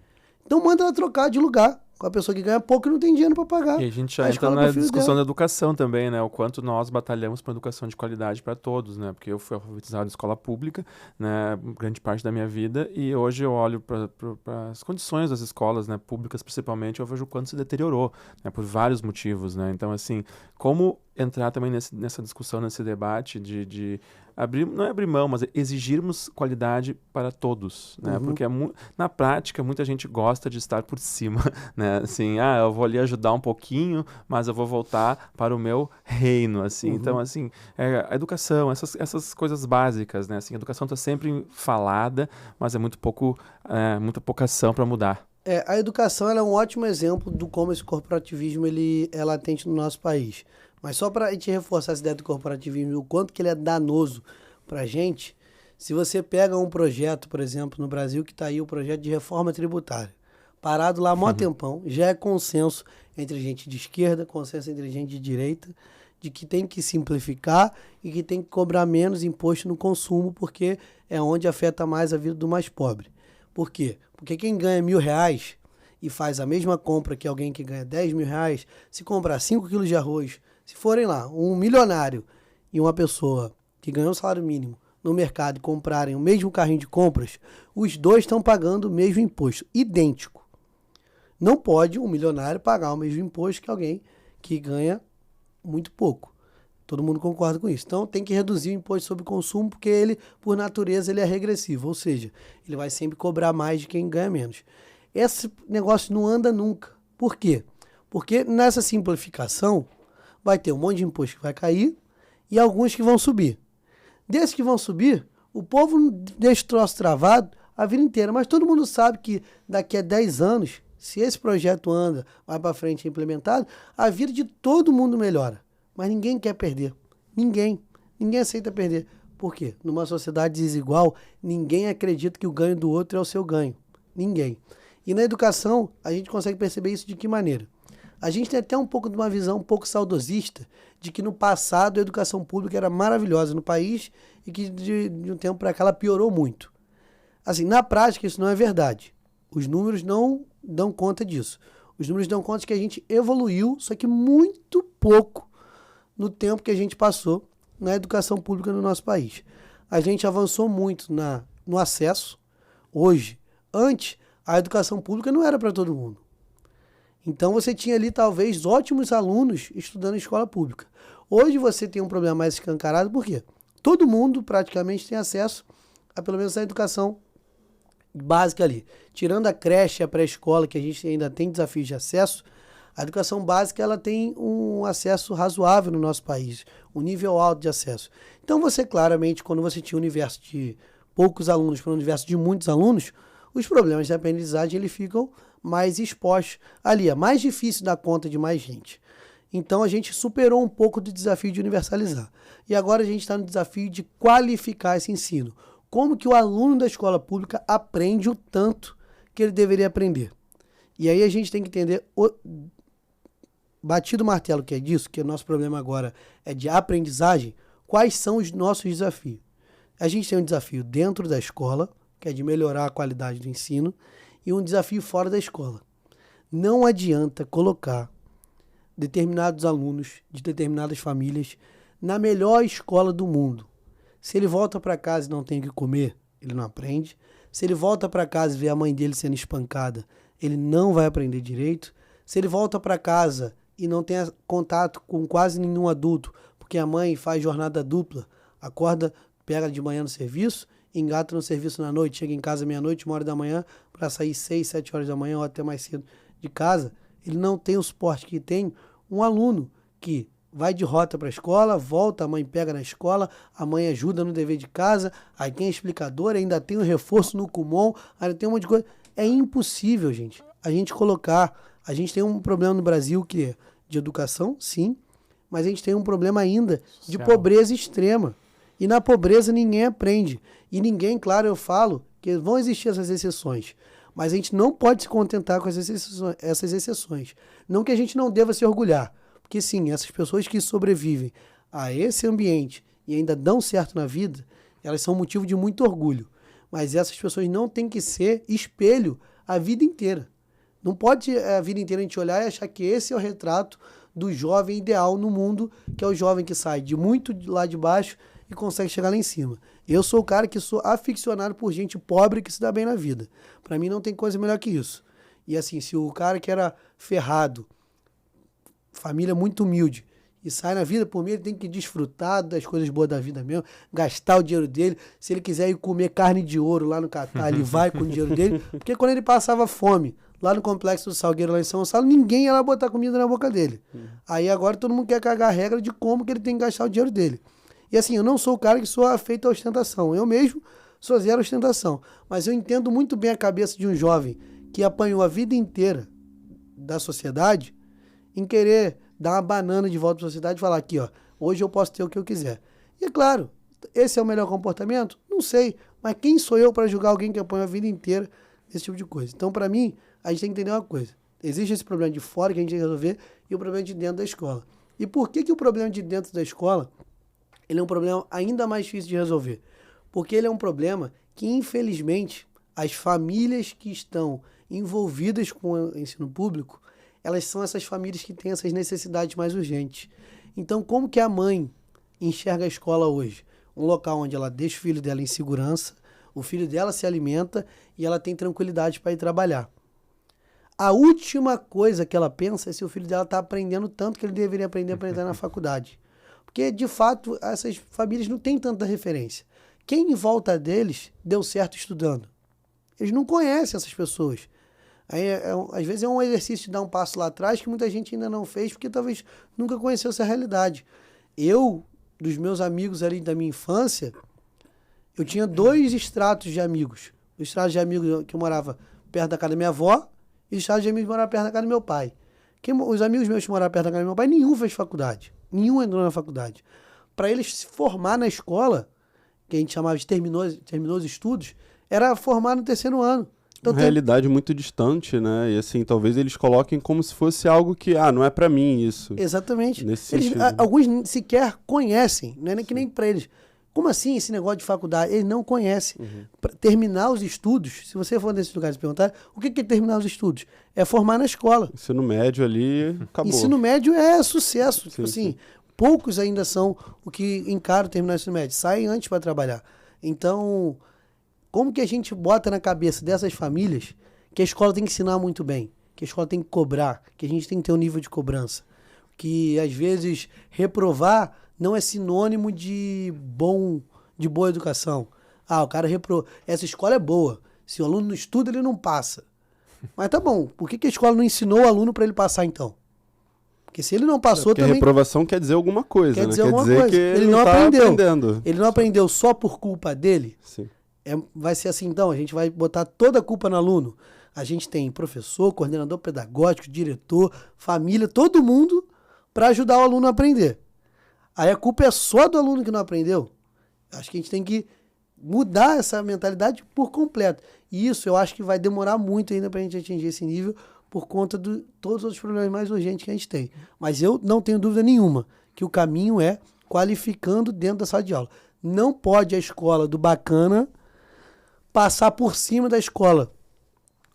Então manda ela trocar de lugar com a pessoa que ganha pouco e não tem dinheiro para pagar. E a gente já entra na discussão da educação também, né? O quanto nós batalhamos por educação de qualidade para todos, né? Porque eu fui alfabetizado em escola pública, né? Grande parte da minha vida, e hoje eu olho para as condições das escolas, né? Públicas principalmente, eu vejo o quanto se deteriorou, né? Por vários motivos, né? Então, assim, como entrar também nessa discussão, nesse debate de abrir, não é abrir mão, mas exigirmos qualidade para todos, né? Porque na prática muita gente gosta de estar por cima, né? Assim, eu vou ali ajudar um pouquinho, mas eu vou voltar para o meu reino, assim. Então, assim, a educação, essas coisas básicas, né? Assim, a educação está sempre falada, mas é muita pouca ação para mudar. A educação ela é um ótimo exemplo do como esse corporativismo é latente no nosso país. Mas só para a gente reforçar essa ideia do corporativismo, o quanto que ele é danoso para a gente, se você pega um projeto, por exemplo, no Brasil, que está aí o projeto de reforma tributária, parado lá há mó tempão, já é consenso entre gente de esquerda, consenso entre gente de direita, de que tem que simplificar e que tem que cobrar menos imposto no consumo, porque é onde afeta mais a vida do mais pobre. Por quê? Porque quem ganha R$1.000 e faz a mesma compra que alguém que ganha R$10.000, se comprar 5 quilos de arroz, se forem lá, um milionário e uma pessoa que ganhou um salário mínimo no mercado e comprarem o mesmo carrinho de compras, os dois estão pagando o mesmo imposto, idêntico. Não pode um milionário pagar o mesmo imposto que alguém que ganha muito pouco. Todo mundo concorda com isso. Então tem que reduzir o imposto sobre consumo, porque ele, por natureza, ele é regressivo. Ou seja, ele vai sempre cobrar mais de quem ganha menos. Esse negócio não anda nunca. Por quê? Porque nessa simplificação vai ter um monte de imposto que vai cair e alguns que vão subir. Desses que vão subir, o povo deixa o troço travado a vida inteira. Mas todo mundo sabe que daqui a 10 anos, se esse projeto anda, vai para frente e é implementado, a vida de todo mundo melhora. Mas ninguém quer perder. Ninguém aceita perder. Por quê? Numa sociedade desigual, ninguém acredita que o ganho do outro é o seu ganho. Ninguém. E na educação, a gente consegue perceber isso de que maneira? A gente tem até um pouco de uma visão um pouco saudosista de que no passado a educação pública era maravilhosa no país e que de um tempo para cá ela piorou muito. Assim, na prática isso não é verdade. Os números não dão conta disso. Os números dão conta de que a gente evoluiu, só que muito pouco no tempo que a gente passou na educação pública no nosso país. A gente avançou muito no acesso. Hoje, antes, a educação pública não era para todo mundo. Então você tinha ali talvez ótimos alunos estudando em escola pública. Hoje você tem um problema mais escancarado, por quê? Todo mundo praticamente tem acesso a pelo menos a educação básica ali. Tirando a creche e a pré-escola, que a gente ainda tem desafios de acesso, a educação básica ela tem um acesso razoável no nosso país, um nível alto de acesso. Então você claramente, quando você tinha um universo de poucos alunos para um universo de muitos alunos, os problemas de aprendizagem eles ficam mais expostos ali. É mais difícil dar conta de mais gente. Então a gente superou um pouco do desafio de universalizar. E agora a gente está no desafio de qualificar esse ensino. Como que o aluno da escola pública aprende o tanto que ele deveria aprender? E aí a gente tem que entender, batido o martelo que é disso, que o nosso problema agora é de aprendizagem, quais são os nossos desafios? A gente tem um desafio dentro da escola, que é de melhorar a qualidade do ensino, e um desafio fora da escola. Não adianta colocar determinados alunos de determinadas famílias na melhor escola do mundo. Se ele volta para casa e não tem o que comer, ele não aprende. Se ele volta para casa e vê a mãe dele sendo espancada, ele não vai aprender direito. Se ele volta para casa e não tem contato com quase nenhum adulto, porque a mãe faz jornada dupla, acorda, pega de manhã no serviço, engata no serviço na noite, chega em casa meia-noite, 1h da manhã, para sair 6, 7 horas da manhã ou até mais cedo de casa, ele não tem o suporte que tem um aluno que vai de rota para a escola, volta, a mãe pega na escola, a mãe ajuda no dever de casa, aí tem a explicadora, ainda tem o reforço no Kumon, ainda tem um monte de coisa. É impossível, gente, a gente colocar. A gente tem um problema no Brasil que é de educação, sim, mas a gente tem um problema ainda de pobreza extrema. E na pobreza ninguém aprende. E ninguém, claro, eu falo que vão existir essas exceções. Mas a gente não pode se contentar com essas exceções. Não que a gente não deva se orgulhar. Porque sim, essas pessoas que sobrevivem a esse ambiente e ainda dão certo na vida, elas são motivo de muito orgulho. Mas essas pessoas não têm que ser espelho a vida inteira. Não pode a vida inteira a gente olhar e achar que esse é o retrato do jovem ideal no mundo, que é o jovem que sai de muito lá de baixo e consegue chegar lá em cima. Eu sou o cara que sou aficionado por gente pobre que se dá bem na vida. Para mim não tem coisa melhor que isso. E assim, se o cara que era ferrado, família muito humilde, e sai na vida, por mim ele tem que desfrutar das coisas boas da vida mesmo, gastar o dinheiro dele. Se ele quiser ir comer carne de ouro lá no Catar, ele vai com o dinheiro dele. Porque quando ele passava fome lá no Complexo do Salgueiro, lá em São Gonçalo, ninguém ia lá botar comida na boca dele. Aí agora todo mundo quer cagar a regra de como que ele tem que gastar o dinheiro dele. E assim, eu não sou o cara que sou afeito à ostentação. Eu mesmo sou zero ostentação. Mas eu entendo muito bem a cabeça de um jovem que apanhou a vida inteira da sociedade em querer dar uma banana de volta para a sociedade e falar aqui, ó, hoje eu posso ter o que eu quiser. E é claro, esse é o melhor comportamento? Não sei. Mas quem sou eu para julgar alguém que apanhou a vida inteira desse tipo de coisa? Então, para mim, a gente tem que entender uma coisa. Existe esse problema de fora que a gente tem que resolver e o problema de dentro da escola. E por que o problema de dentro da escola ele é um problema ainda mais difícil de resolver? Porque ele é um problema que, infelizmente, as famílias que estão envolvidas com o ensino público, elas são essas famílias que têm essas necessidades mais urgentes. Então, como que a mãe enxerga a escola hoje? Um local onde ela deixa o filho dela em segurança, o filho dela se alimenta e ela tem tranquilidade para ir trabalhar. A última coisa que ela pensa é se o filho dela está aprendendo tanto que ele deveria aprender para entrar na faculdade. Porque, de fato, essas famílias não têm tanta referência. Quem em volta deles deu certo estudando? Eles não conhecem essas pessoas. Aí, às vezes é um exercício de dar um passo lá atrás que muita gente ainda não fez porque talvez nunca conheceu essa realidade. Eu, dos meus amigos ali da minha infância, eu tinha 2 estratos de amigos. O estrato de amigos que eu morava perto da casa da minha avó e o estrato de amigos que morava perto da casa do meu pai. Os amigos meus que moravam perto da casa do meu pai, nenhum fez faculdade. Nenhum entrou na faculdade. Para eles se formar na escola, que a gente chamava de terminou os estudos, era formar no 3º ano. Então, uma realidade muito distante, né? E assim, talvez eles coloquem como se fosse algo que, não é pra mim isso. Exatamente. Nesse Eles, sentido. alguns sequer conhecem, não é que nem pra eles. Como assim esse negócio de faculdade? Eles não conhecem. Pra terminar os estudos, se você for nesses lugares e perguntar, o que é terminar os estudos? É formar na escola. Ensino médio ali, acabou. Ensino médio é sucesso. Sim, Tipo assim, sim. poucos ainda são o que encaram terminar o ensino médio. Saem antes para trabalhar. Então, como que a gente bota na cabeça dessas famílias que a escola tem que ensinar muito bem, que a escola tem que cobrar, que a gente tem que ter um nível de cobrança, que às vezes reprovar não é sinônimo de boa educação. O cara reprovou. Essa escola é boa. Se o aluno não estuda, ele não passa. Mas tá bom, por que a escola não ensinou o aluno para ele passar então? Porque se ele não passou Porque também... reprovação quer dizer alguma coisa, Quer né? dizer Quer alguma dizer coisa. que Ele não tá aprendeu. aprendendo. Ele não aprendeu só por culpa dele. Sim. Vai ser assim então, a gente vai botar toda a culpa no aluno. A gente tem professor, coordenador pedagógico, diretor, família, todo mundo para ajudar o aluno a aprender. Aí a culpa é só do aluno que não aprendeu. Acho que a gente tem que mudar essa mentalidade por completo. E isso eu acho que vai demorar muito ainda para a gente atingir esse nível por conta de todos os outros problemas mais urgentes que a gente tem. Mas eu não tenho dúvida nenhuma que o caminho é qualificando dentro da sala de aula. Não pode a escola do bacana passar por cima da escola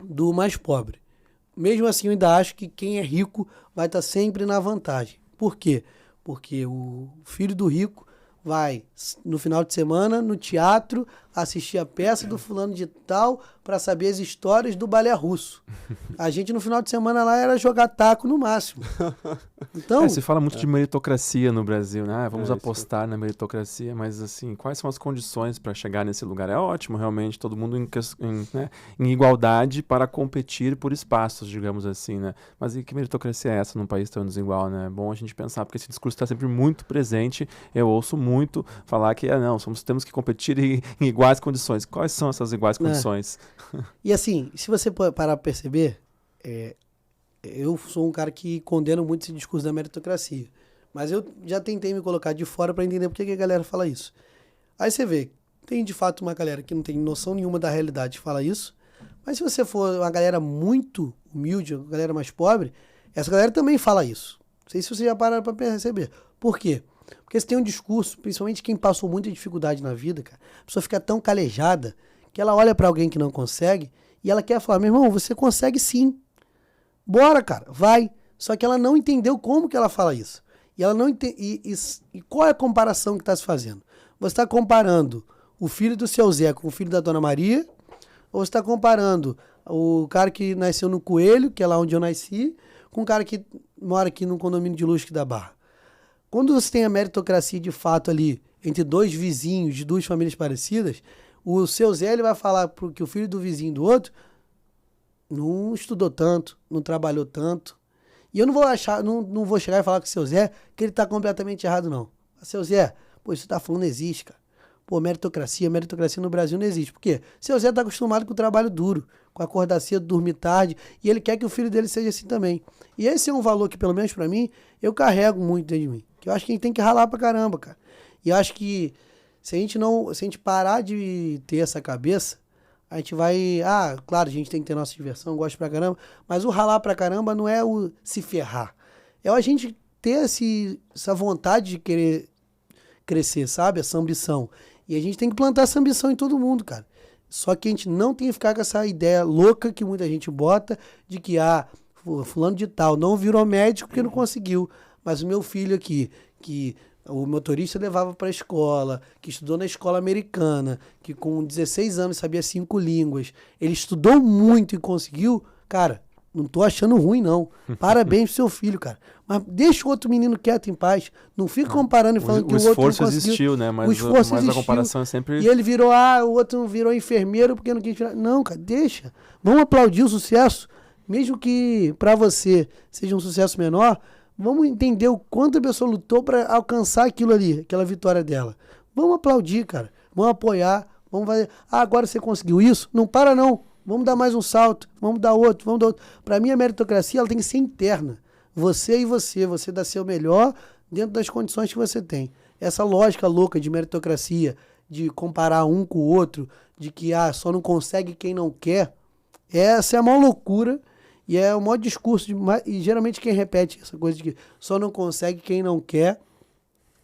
do mais pobre. Mesmo assim, eu ainda acho que quem é rico vai estar sempre na vantagem. Por quê? Porque o filho do rico vai, no final de semana, no teatro, assistir a peça do fulano de tal para saber as histórias do balé russo. A gente, no final de semana, lá era jogar taco no máximo. Então, Se fala muito de meritocracia no Brasil, né? Vamos É, apostar na meritocracia, mas assim, quais são as condições para chegar nesse lugar? É ótimo, realmente, todo mundo em igualdade para competir por espaços, digamos assim, né? Mas e que meritocracia é essa num país tão desigual, né? É bom a gente pensar, porque esse discurso está sempre muito presente. Eu ouço muito falar que, temos que competir em iguais condições. Quais são essas iguais condições? e assim, se você parar para perceber, eu sou um cara que condena muito esse discurso da meritocracia. Mas eu já tentei me colocar de fora para entender por que a galera fala isso. Aí você vê, tem de fato uma galera que não tem noção nenhuma da realidade que fala isso. Mas se você for uma galera muito humilde, uma galera mais pobre, essa galera também fala isso. Não sei se você já pararam para perceber. Por quê? Porque você tem um discurso, principalmente quem passou muita dificuldade na vida, cara, a pessoa fica tão calejada que ela olha para alguém que não consegue e ela quer falar, meu irmão, você consegue sim. Bora, cara, vai. Só que ela não entendeu como que ela fala isso. E ela não e qual é a comparação que está se fazendo? Você está comparando o filho do seu Zé com o filho da Dona Maria? Ou você está comparando o cara que nasceu no Coelho, que é lá onde eu nasci, com o cara que mora aqui no condomínio de luxo da Barra? Quando você tem a meritocracia de fato ali, entre 2 vizinhos de 2 famílias parecidas, o seu Zé ele vai falar que o filho do vizinho do outro não estudou tanto, não trabalhou tanto. E eu não vou chegar e falar com o seu Zé que ele está completamente errado, não. Seu Zé, isso que você está falando não existe, cara. Meritocracia no Brasil não existe. Por quê? Seu Zé está acostumado com o trabalho duro, com acordar cedo, dormir tarde, e ele quer que o filho dele seja assim também. E esse é um valor que, pelo menos pra mim, eu carrego muito dentro de mim. Que eu acho que a gente tem que ralar pra caramba, cara. E eu acho que se a gente parar de ter essa cabeça, a gente vai... claro, a gente tem que ter nossa diversão, gosto pra caramba, mas o ralar pra caramba não é o se ferrar. É a gente ter essa vontade de querer crescer, sabe? Essa ambição. E a gente tem que plantar essa ambição em todo mundo, cara. Só que a gente não tem que ficar com essa ideia louca que muita gente bota de que, fulano de tal não virou médico porque não conseguiu. Mas o meu filho aqui, que o motorista levava para a escola, que estudou na escola americana, que com 16 anos sabia 5 línguas, ele estudou muito e conseguiu, cara, não tô achando ruim, não. Parabéns pro seu filho, cara. Mas deixa o outro menino quieto em paz. Não fica comparando e falando que o outro não conseguiu. O esforço existiu, né? Mas, o esforço mas existiu. A comparação é sempre... E ele virou, o outro virou enfermeiro porque não quis virar. Não, cara, deixa. Vamos aplaudir o sucesso. Mesmo que para você seja um sucesso menor, vamos entender o quanto a pessoa lutou para alcançar aquilo ali, aquela vitória dela. Vamos aplaudir, cara. Vamos apoiar. Vamos fazer. Agora você conseguiu isso? Não para, não. Vamos dar mais um salto. Vamos dar outro. Vamos dar outro. Para mim, a meritocracia ela tem que ser interna. Você e você. Você dá seu melhor dentro das condições que você tem. Essa lógica louca de meritocracia, de comparar um com o outro, de que só não consegue quem não quer, essa é a maior loucura. E é o maior discurso, e geralmente quem repete essa coisa de que só não consegue quem não quer,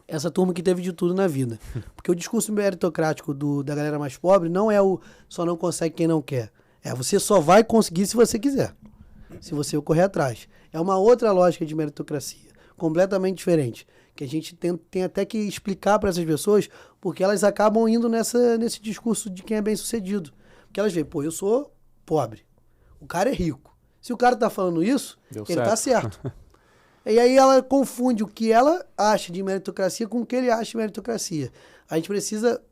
essa turma que teve de tudo na vida. Porque o discurso meritocrático da galera mais pobre não é o só não consegue quem não quer. Você só vai conseguir se você quiser, se você correr atrás. É uma outra lógica de meritocracia, completamente diferente, que a gente tem até que explicar para essas pessoas, porque elas acabam indo nesse discurso de quem é bem sucedido. Porque elas veem, eu sou pobre, o cara é rico. Se o cara tá falando isso, ele tá certo. E aí ela confunde o que ela acha de meritocracia com o que ele acha de meritocracia. A gente precisa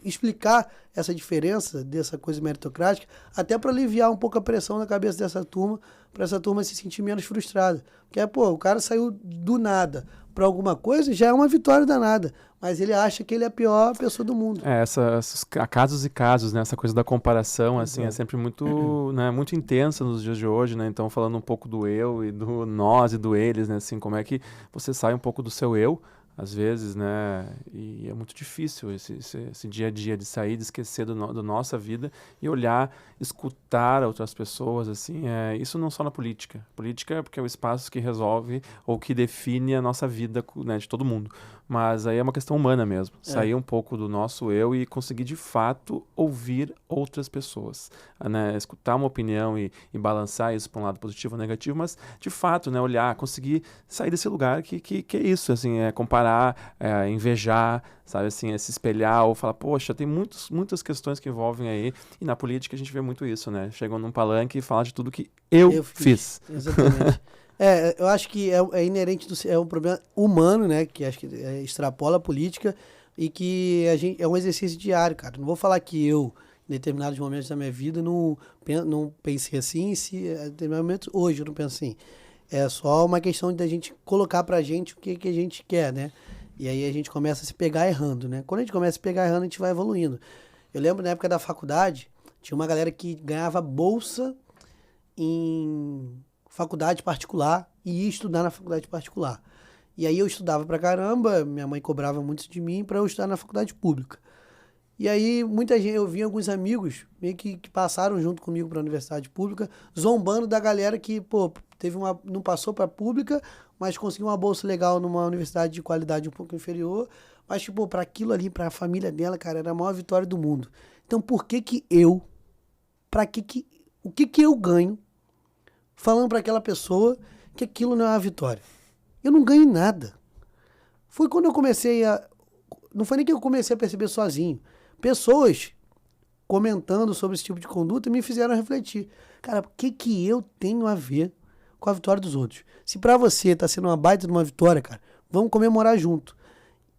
explicar essa diferença dessa coisa meritocrática, até para aliviar um pouco a pressão na cabeça dessa turma, para essa turma se sentir menos frustrada. Porque, o cara saiu do nada para alguma coisa, já é uma vitória danada. Mas ele acha que ele é a pior pessoa do mundo. Há casos e casos, né? Essa coisa da comparação, assim, é sempre muito, né, muito intensa nos dias de hoje, né? Então, falando um pouco do eu e do nós e do eles, né? Assim, como é que você sai um pouco do seu eu, às vezes, né? E é muito difícil esse dia a dia de sair, de esquecer da nossa vida e olhar, escutar outras pessoas, assim. Isso não só na política. Política é porque é o espaço que resolve ou que define a nossa vida, né, de todo mundo. Mas aí é uma questão humana mesmo. Sair um pouco do nosso eu e conseguir, de fato, ouvir outras pessoas. Né? Escutar uma opinião e balançar isso para um lado positivo ou negativo, mas, de fato, né, olhar, conseguir sair desse lugar que é isso, assim, comparar, invejar, sabe, assim, se espelhar ou falar, poxa, tem muitas questões que envolvem aí. E na política a gente vê muito isso, né? Chegam num palanque e falam de tudo que eu fiz. Exatamente. Eu acho que é inerente, é um problema humano, né? Que acho que extrapola a política e que é um exercício diário, cara. Não vou falar que eu, em determinados momentos da minha vida, não pensei assim, em determinados momentos, hoje eu não penso assim. É só uma questão da gente colocar pra gente o que a gente quer, né? E aí a gente começa a se pegar errando, né? Quando a gente começa a se pegar errando, a gente vai evoluindo. Eu lembro na época da faculdade, tinha uma galera que ganhava bolsa em faculdade particular e ia estudar na faculdade particular. E aí eu estudava pra caramba, minha mãe cobrava muito de mim para eu estudar na faculdade pública. E aí muita gente, eu vi alguns amigos meio que passaram junto comigo para a universidade pública, zombando da galera que, não passou para pública, mas conseguiu uma bolsa legal numa universidade de qualidade um pouco inferior, mas para aquilo ali, para a família dela, cara, era a maior vitória do mundo. Então por que eu, o que eu ganho falando para aquela pessoa que aquilo não é uma vitória? Eu não ganho nada. Foi quando eu comecei não foi nem que eu comecei a perceber sozinho. Pessoas comentando sobre esse tipo de conduta me fizeram refletir. Cara, o que eu tenho a ver com a vitória dos outros? Se pra você tá sendo uma baita de uma vitória, cara, vamos comemorar junto.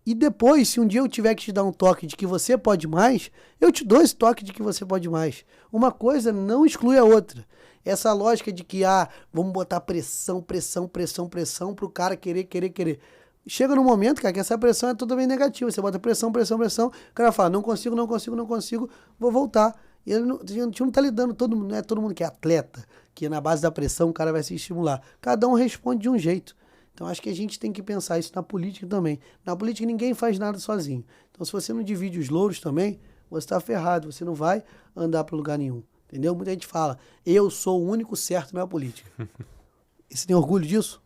E depois, se um dia eu tiver que te dar um toque de que você pode mais, eu te dou esse toque de que você pode mais. Uma coisa não exclui a outra. Essa lógica de que, vamos botar pressão pro cara querer. Chega num momento, cara, que essa pressão é totalmente negativa. Você bota pressão, o cara fala, não consigo, vou voltar. E a gente não tá lidando, não é todo mundo que é atleta, que na base da pressão o cara vai se estimular. Cada um responde de um jeito. Então acho que a gente tem que pensar isso na política também. Na política ninguém faz nada sozinho. Então se você não divide os louros também, você tá ferrado, você não vai andar para lugar nenhum. Entendeu? Muita gente fala, eu sou o único certo na política. E você tem orgulho disso?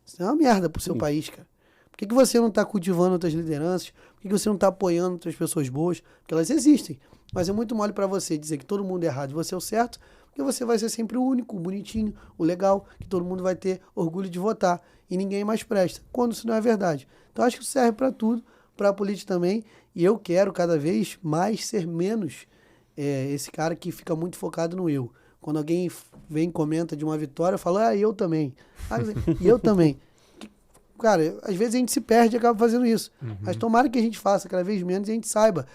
Isso é uma merda pro seu país, cara. Por que você não está cultivando outras lideranças? Por que você não está apoiando outras pessoas boas? Porque elas existem. Mas é muito mole para você dizer que todo mundo é errado e você é o certo, porque você vai ser sempre o único, o bonitinho, o legal, que todo mundo vai ter orgulho de votar. E ninguém mais presta, quando isso não é verdade. Então acho que isso serve para tudo, para a política também. E eu quero cada vez mais ser menos esse cara que fica muito focado no eu. Quando alguém vem e comenta de uma vitória, eu falo, eu também. E eu também. Cara, às vezes a gente se perde e acaba fazendo isso. Mas tomara que a gente faça cada vez menos e a gente saiba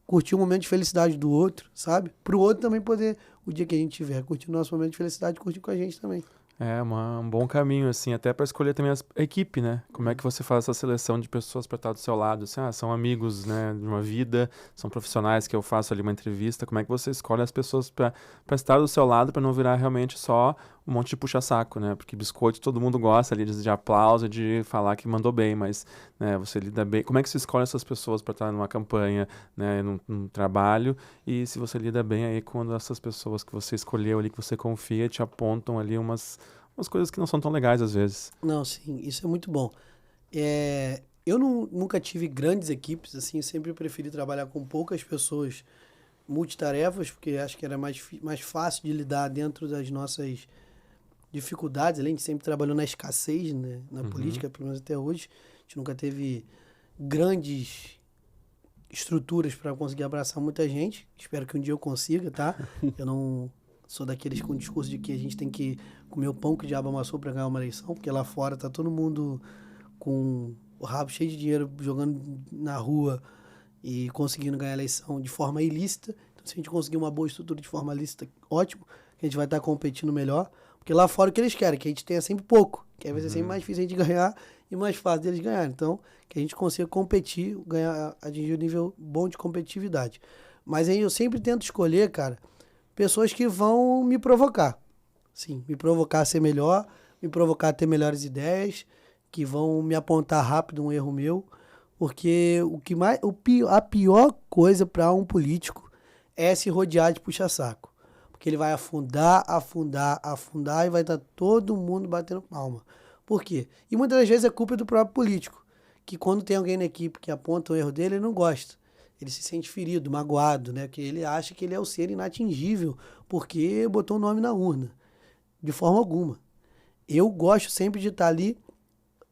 curtir o momento de felicidade do outro, sabe? Pro outro também poder, o dia que a gente tiver, curtir o nosso momento de felicidade, curtir com a gente também. É um bom caminho, assim, até para escolher também a equipe, né? Como é que você faz essa seleção de pessoas para estar do seu lado? Assim, são amigos, né, de uma vida, são profissionais que eu faço ali uma entrevista. Como é que você escolhe as pessoas para estar do seu lado, para não virar realmente só um monte de puxa-saco, né? Porque biscoito todo mundo gosta ali de aplauso, de falar que mandou bem, mas né, você lida bem. Como é que você escolhe essas pessoas para estar numa campanha, né, num trabalho? E se você lida bem aí quando essas pessoas que você escolheu ali, que você confia, te apontam ali umas coisas que não são tão legais às vezes. Não, sim, isso é muito bom. Eu nunca tive grandes equipes, assim, eu sempre preferi trabalhar com poucas pessoas multitarefas, porque acho que era mais fácil de lidar dentro das nossas dificuldades. Além de sempre trabalhou na escassez, né, na política, pelo menos até hoje. A gente nunca teve grandes estruturas para conseguir abraçar muita gente. Espero que um dia eu consiga, tá? Eu não sou daqueles com o discurso de que a gente tem que comer o pão que o diabo amassou para ganhar uma eleição, porque lá fora tá todo mundo com o rabo cheio de dinheiro jogando na rua e conseguindo ganhar a eleição de forma ilícita. Então, se a gente conseguir uma boa estrutura de forma lícita, ótimo, a gente vai estar competindo melhor. Porque lá fora o que eles querem, que a gente tenha sempre pouco, que aí vai ser sempre mais difícil a gente ganhar e mais fácil deles ganhar. Então, que a gente consiga competir, atingir um nível bom de competitividade. Mas aí eu sempre tento escolher, cara, pessoas que vão me provocar. Sim, me provocar a ser melhor, me provocar a ter melhores ideias, que vão me apontar rápido um erro meu. Porque a pior coisa para um político é se rodear de puxa-saco. Porque ele vai afundar e vai estar todo mundo batendo palma. Por quê? E muitas das vezes é culpa do próprio político, que quando tem alguém na equipe que aponta o erro dele, ele não gosta. Ele se sente ferido, magoado, né? Porque ele acha que ele é o ser inatingível, porque botou o nome na urna. De forma alguma. Eu gosto sempre de estar ali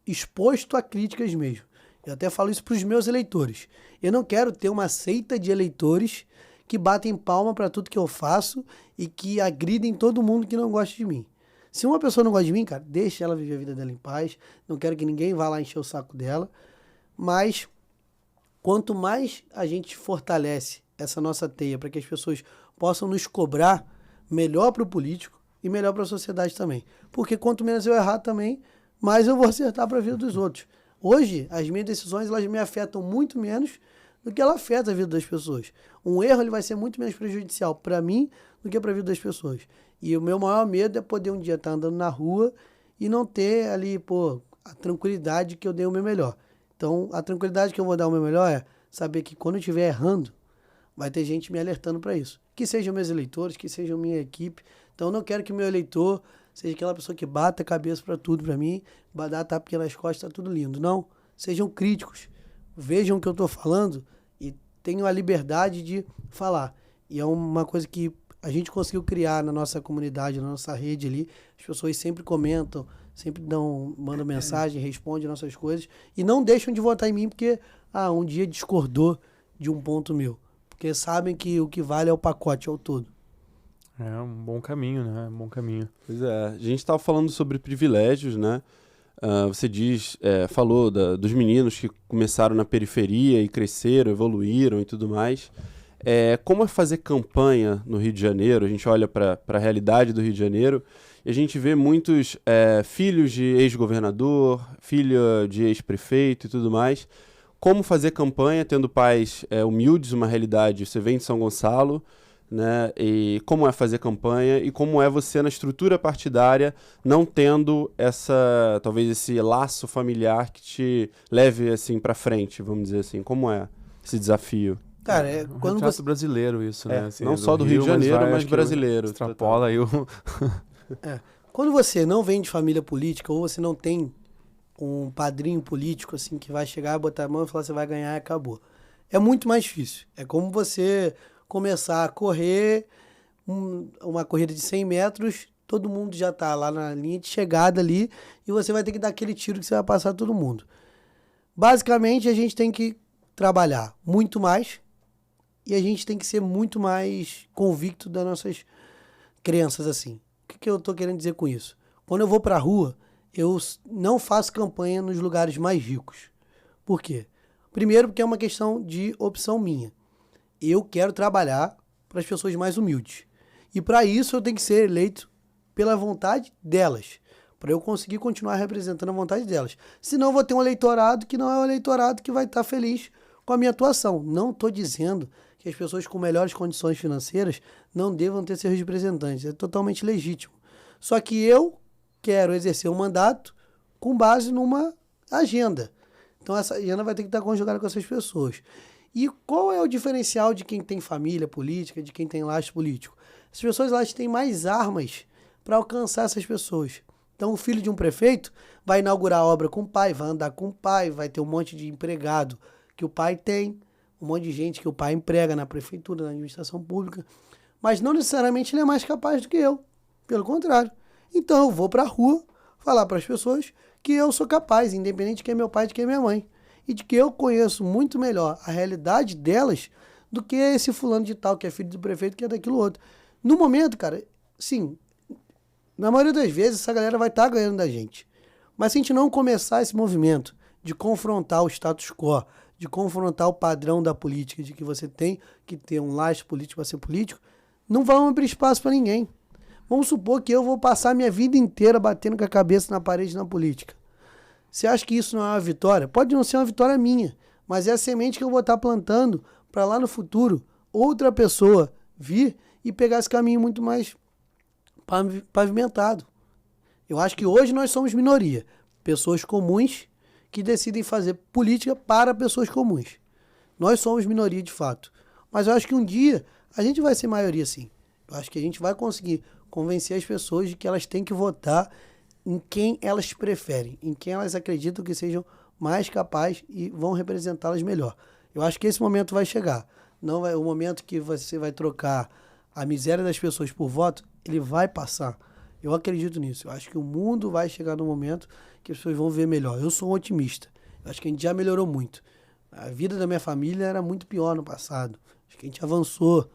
exposto a críticas mesmo. Eu até falo isso para os meus eleitores. Eu não quero ter uma seita de eleitores que batem palma para tudo que eu faço e que agridem todo mundo que não gosta de mim. Se uma pessoa não gosta de mim, cara, deixa ela viver a vida dela em paz. Não quero que ninguém vá lá encher o saco dela. Mas quanto mais a gente fortalece essa nossa teia para que as pessoas possam nos cobrar, melhor para o político e melhor para a sociedade também. Porque quanto menos eu errar também, mais eu vou acertar para a vida dos outros. Hoje, as minhas decisões elas me afetam muito menos do que ela afeta a vida das pessoas. Um erro ele vai ser muito menos prejudicial para mim do que para a vida das pessoas. E o meu maior medo é poder um dia estar andando na rua e não ter ali, a tranquilidade que eu dei o meu melhor. Então, a tranquilidade que eu vou dar o meu melhor é saber que quando eu estiver errando, vai ter gente me alertando para isso. Que sejam meus eleitores, que sejam minha equipe. Então, eu não quero que meu eleitor seja aquela pessoa que bata a cabeça para tudo para mim, dá tapinha nas costas, tá tudo lindo. Não, sejam críticos. Vejam o que eu estou falando e tenham a liberdade de falar. E é uma coisa que a gente conseguiu criar na nossa comunidade, na nossa rede ali. As pessoas sempre comentam, sempre mandam mensagem, respondem nossas coisas e não deixam de votar em mim porque um dia discordou de um ponto meu. Porque sabem que o que vale é o pacote, é o todo. É um bom caminho, né? Um bom caminho. Pois é. A gente estava falando sobre privilégios, né? Você falou dos meninos que começaram na periferia e cresceram, evoluíram e tudo mais. Como é fazer campanha no Rio de Janeiro? A gente olha para a realidade do Rio de Janeiro e a gente vê muitos filhos de ex-governador, filha de ex-prefeito e tudo mais. Como fazer campanha tendo pais humildes, uma realidade? Você vem de São Gonçalo, né? E como é fazer campanha e como é você na estrutura partidária não tendo talvez esse laço familiar que te leve assim para frente, vamos dizer assim. Como é esse desafio? Cara, quando retrato brasileiro isso, né? Assim, não só do Rio de Janeiro, mas brasileiro. Extrapola aí o... Quando você não vem de família política ou você não tem um padrinho político, assim, que vai chegar, botar a mão e falar, você vai ganhar e acabou. É muito mais difícil. É como você começar a correr uma corrida de 100 metros, todo mundo já tá lá na linha de chegada ali, e você vai ter que dar aquele tiro que você vai passar todo mundo. Basicamente, a gente tem que trabalhar muito mais e a gente tem que ser muito mais convicto das nossas crenças, assim. O que eu tô querendo dizer com isso? Quando eu vou pra rua, eu não faço campanha nos lugares mais ricos. Por quê? Primeiro, porque é uma questão de opção minha. Eu quero trabalhar para as pessoas mais humildes. E para isso eu tenho que ser eleito pela vontade delas, para eu conseguir continuar representando a vontade delas. Senão eu vou ter um eleitorado que não é o eleitorado que vai estar feliz com a minha atuação. Não estou dizendo que as pessoas com melhores condições financeiras não devam ter seus representantes. É totalmente legítimo. Só que eu quero exercer um mandato com base numa agenda. Então essa agenda vai ter que estar conjugada com essas pessoas. E qual é o diferencial de quem tem família política, de quem tem lastro político? As pessoas elas têm mais armas para alcançar essas pessoas. Então o filho de um prefeito vai inaugurar a obra com o pai, vai andar com o pai, vai ter um monte de empregado que o pai tem, um monte de gente que o pai emprega na prefeitura, na administração pública, mas não necessariamente ele é mais capaz do que eu, pelo contrário. Então eu vou para a rua falar para as pessoas que eu sou capaz, independente de quem é meu pai e de quem é minha mãe, e de que eu conheço muito melhor a realidade delas do que esse fulano de tal, que é filho do prefeito, que é daquilo outro. No momento, cara, sim, na maioria das vezes essa galera vai estar ganhando da gente. Mas se a gente não começar esse movimento de confrontar o status quo, de confrontar o padrão da política, de que você tem que ter um lastro político para ser político, não vamos abrir espaço para ninguém. Vamos supor que eu vou passar minha vida inteira batendo com a cabeça na parede na política. Você acha que isso não é uma vitória? Pode não ser uma vitória minha, mas é a semente que eu vou estar plantando para lá no futuro outra pessoa vir e pegar esse caminho muito mais pavimentado. Eu acho que hoje nós somos minoria. Pessoas comuns que decidem fazer política para pessoas comuns. Nós somos minoria de fato. Mas eu acho que um dia a gente vai ser maioria sim. Eu acho que a gente vai conseguir convencer as pessoas de que elas têm que votar em quem elas preferem, em quem elas acreditam que sejam mais capazes e vão representá-las melhor. Eu acho que esse momento vai chegar. Não vai, o momento que você vai trocar a miséria das pessoas por voto, ele vai passar. Eu acredito nisso. Eu acho que o mundo vai chegar no momento que as pessoas vão ver melhor. Eu sou um otimista. Eu acho que a gente já melhorou muito. A vida da minha família era muito pior no passado. Acho que a gente avançou.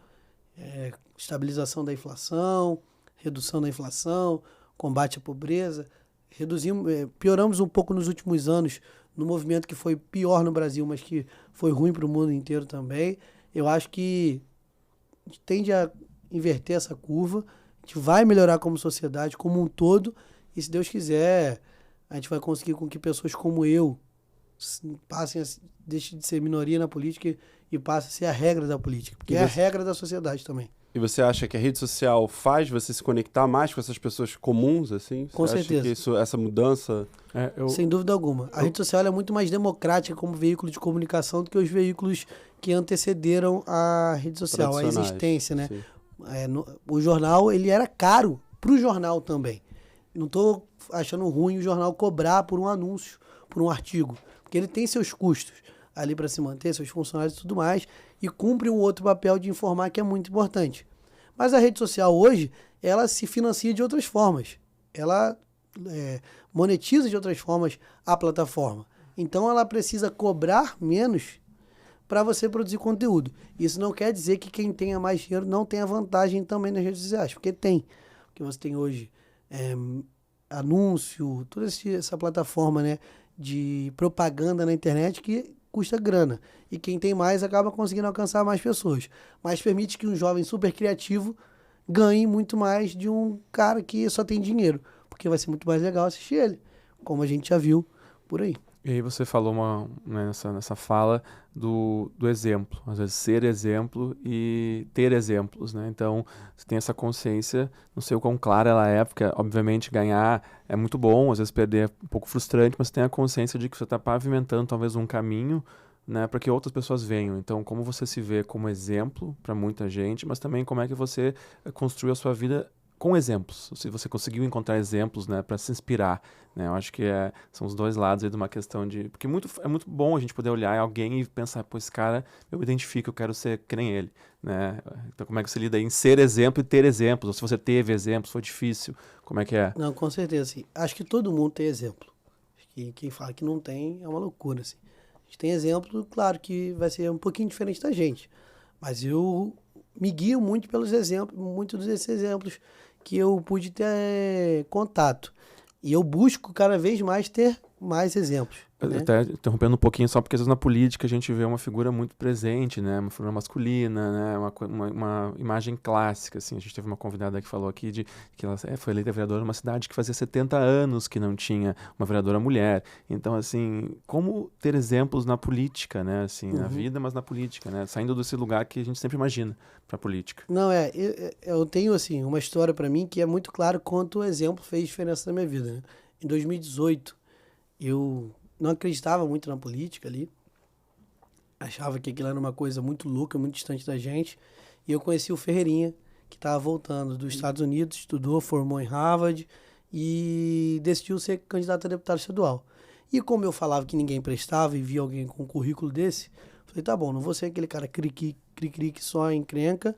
Estabilização da inflação, redução da inflação, combate à pobreza. Pioramos um pouco nos últimos anos no movimento que foi pior no Brasil, mas que foi ruim para o mundo inteiro também. Eu acho que a gente tende a inverter essa curva. A gente vai melhorar como sociedade, como um todo, e se Deus quiser, a gente vai conseguir com que pessoas como eu passem deixem de ser minoria na política e passem a ser a regra da política, porque é a regra da sociedade também. E você acha que a rede social faz você se conectar mais com essas pessoas comuns, assim? Com você certeza. Acha que essa mudança... Sem dúvida alguma. A rede social é muito mais democrática como veículo de comunicação do que os veículos que antecederam a rede social, a existência, né? O jornal, ele era caro pro jornal também. Não estou achando ruim o jornal cobrar por um anúncio, por um artigo, porque ele tem seus custos ali para se manter, seus funcionários e tudo mais, e cumpre um outro papel de informar que é muito importante. Mas a rede social hoje, ela se financia de outras formas. Ela monetiza de outras formas a plataforma. Então ela precisa cobrar menos para você produzir conteúdo. Isso não quer dizer que quem tenha mais dinheiro não tenha vantagem também nas redes sociais, porque tem. Porque você tem hoje anúncio, toda essa plataforma, né, de propaganda na internet que custa grana. E quem tem mais acaba conseguindo alcançar mais pessoas. Mas permite que um jovem super criativo ganhe muito mais de um cara que só tem dinheiro. Porque vai ser muito mais legal assistir ele, como a gente já viu por aí. E aí você falou nessa fala do exemplo, às vezes ser exemplo e ter exemplos, né? Então, você tem essa consciência, não sei o quão clara ela é, porque obviamente ganhar é muito bom, às vezes perder é um pouco frustrante, mas você tem a consciência de que você está pavimentando talvez um caminho, né, para que outras pessoas venham. Então, como você se vê como exemplo para muita gente, mas também como é que você construiu a sua vida com exemplos. Se você conseguiu encontrar exemplos, né, para se inspirar, né? Eu acho que são os dois lados aí de uma questão de... Porque é muito bom a gente poder olhar alguém e pensar, pô, esse cara, eu me identifico, eu quero ser que nem ele, né? Então, como é que você lida aí em ser exemplo e ter exemplos? Ou se você teve exemplos, foi difícil, como é que é? Não, com certeza, assim. Acho que todo mundo tem exemplo. Acho que quem fala que não tem é uma loucura, assim. A gente tem exemplo, claro que vai ser um pouquinho diferente da gente. Mas eu me guio muito pelos exemplos, muitos desses exemplos que eu pude ter contato. E eu busco cada vez mais ter mais exemplos. Né? Até interrompendo um pouquinho, só porque às vezes na política a gente vê uma figura muito presente, né? Uma figura masculina, né? Uma imagem clássica, assim. A gente teve uma convidada que falou aqui que ela foi eleita vereadora numa cidade que fazia 70 anos que não tinha uma vereadora mulher. Então, assim, como ter exemplos na política, né? Assim, na vida, mas na política, né? Saindo desse lugar que a gente sempre imagina para a política. Não, eu tenho, assim, uma história para mim que é muito claro quanto o exemplo fez diferença na minha vida, né? Em 2018, eu não acreditava muito na política ali. Achava que aquilo era uma coisa muito louca, muito distante da gente. E eu conheci o Ferreirinha, que estava voltando dos Estados Unidos, estudou, formou em Harvard e decidiu ser candidato a deputado estadual. E como eu falava que ninguém prestava e via alguém com um currículo desse, falei, tá bom, não vou ser aquele cara cri-cri que só encrenca.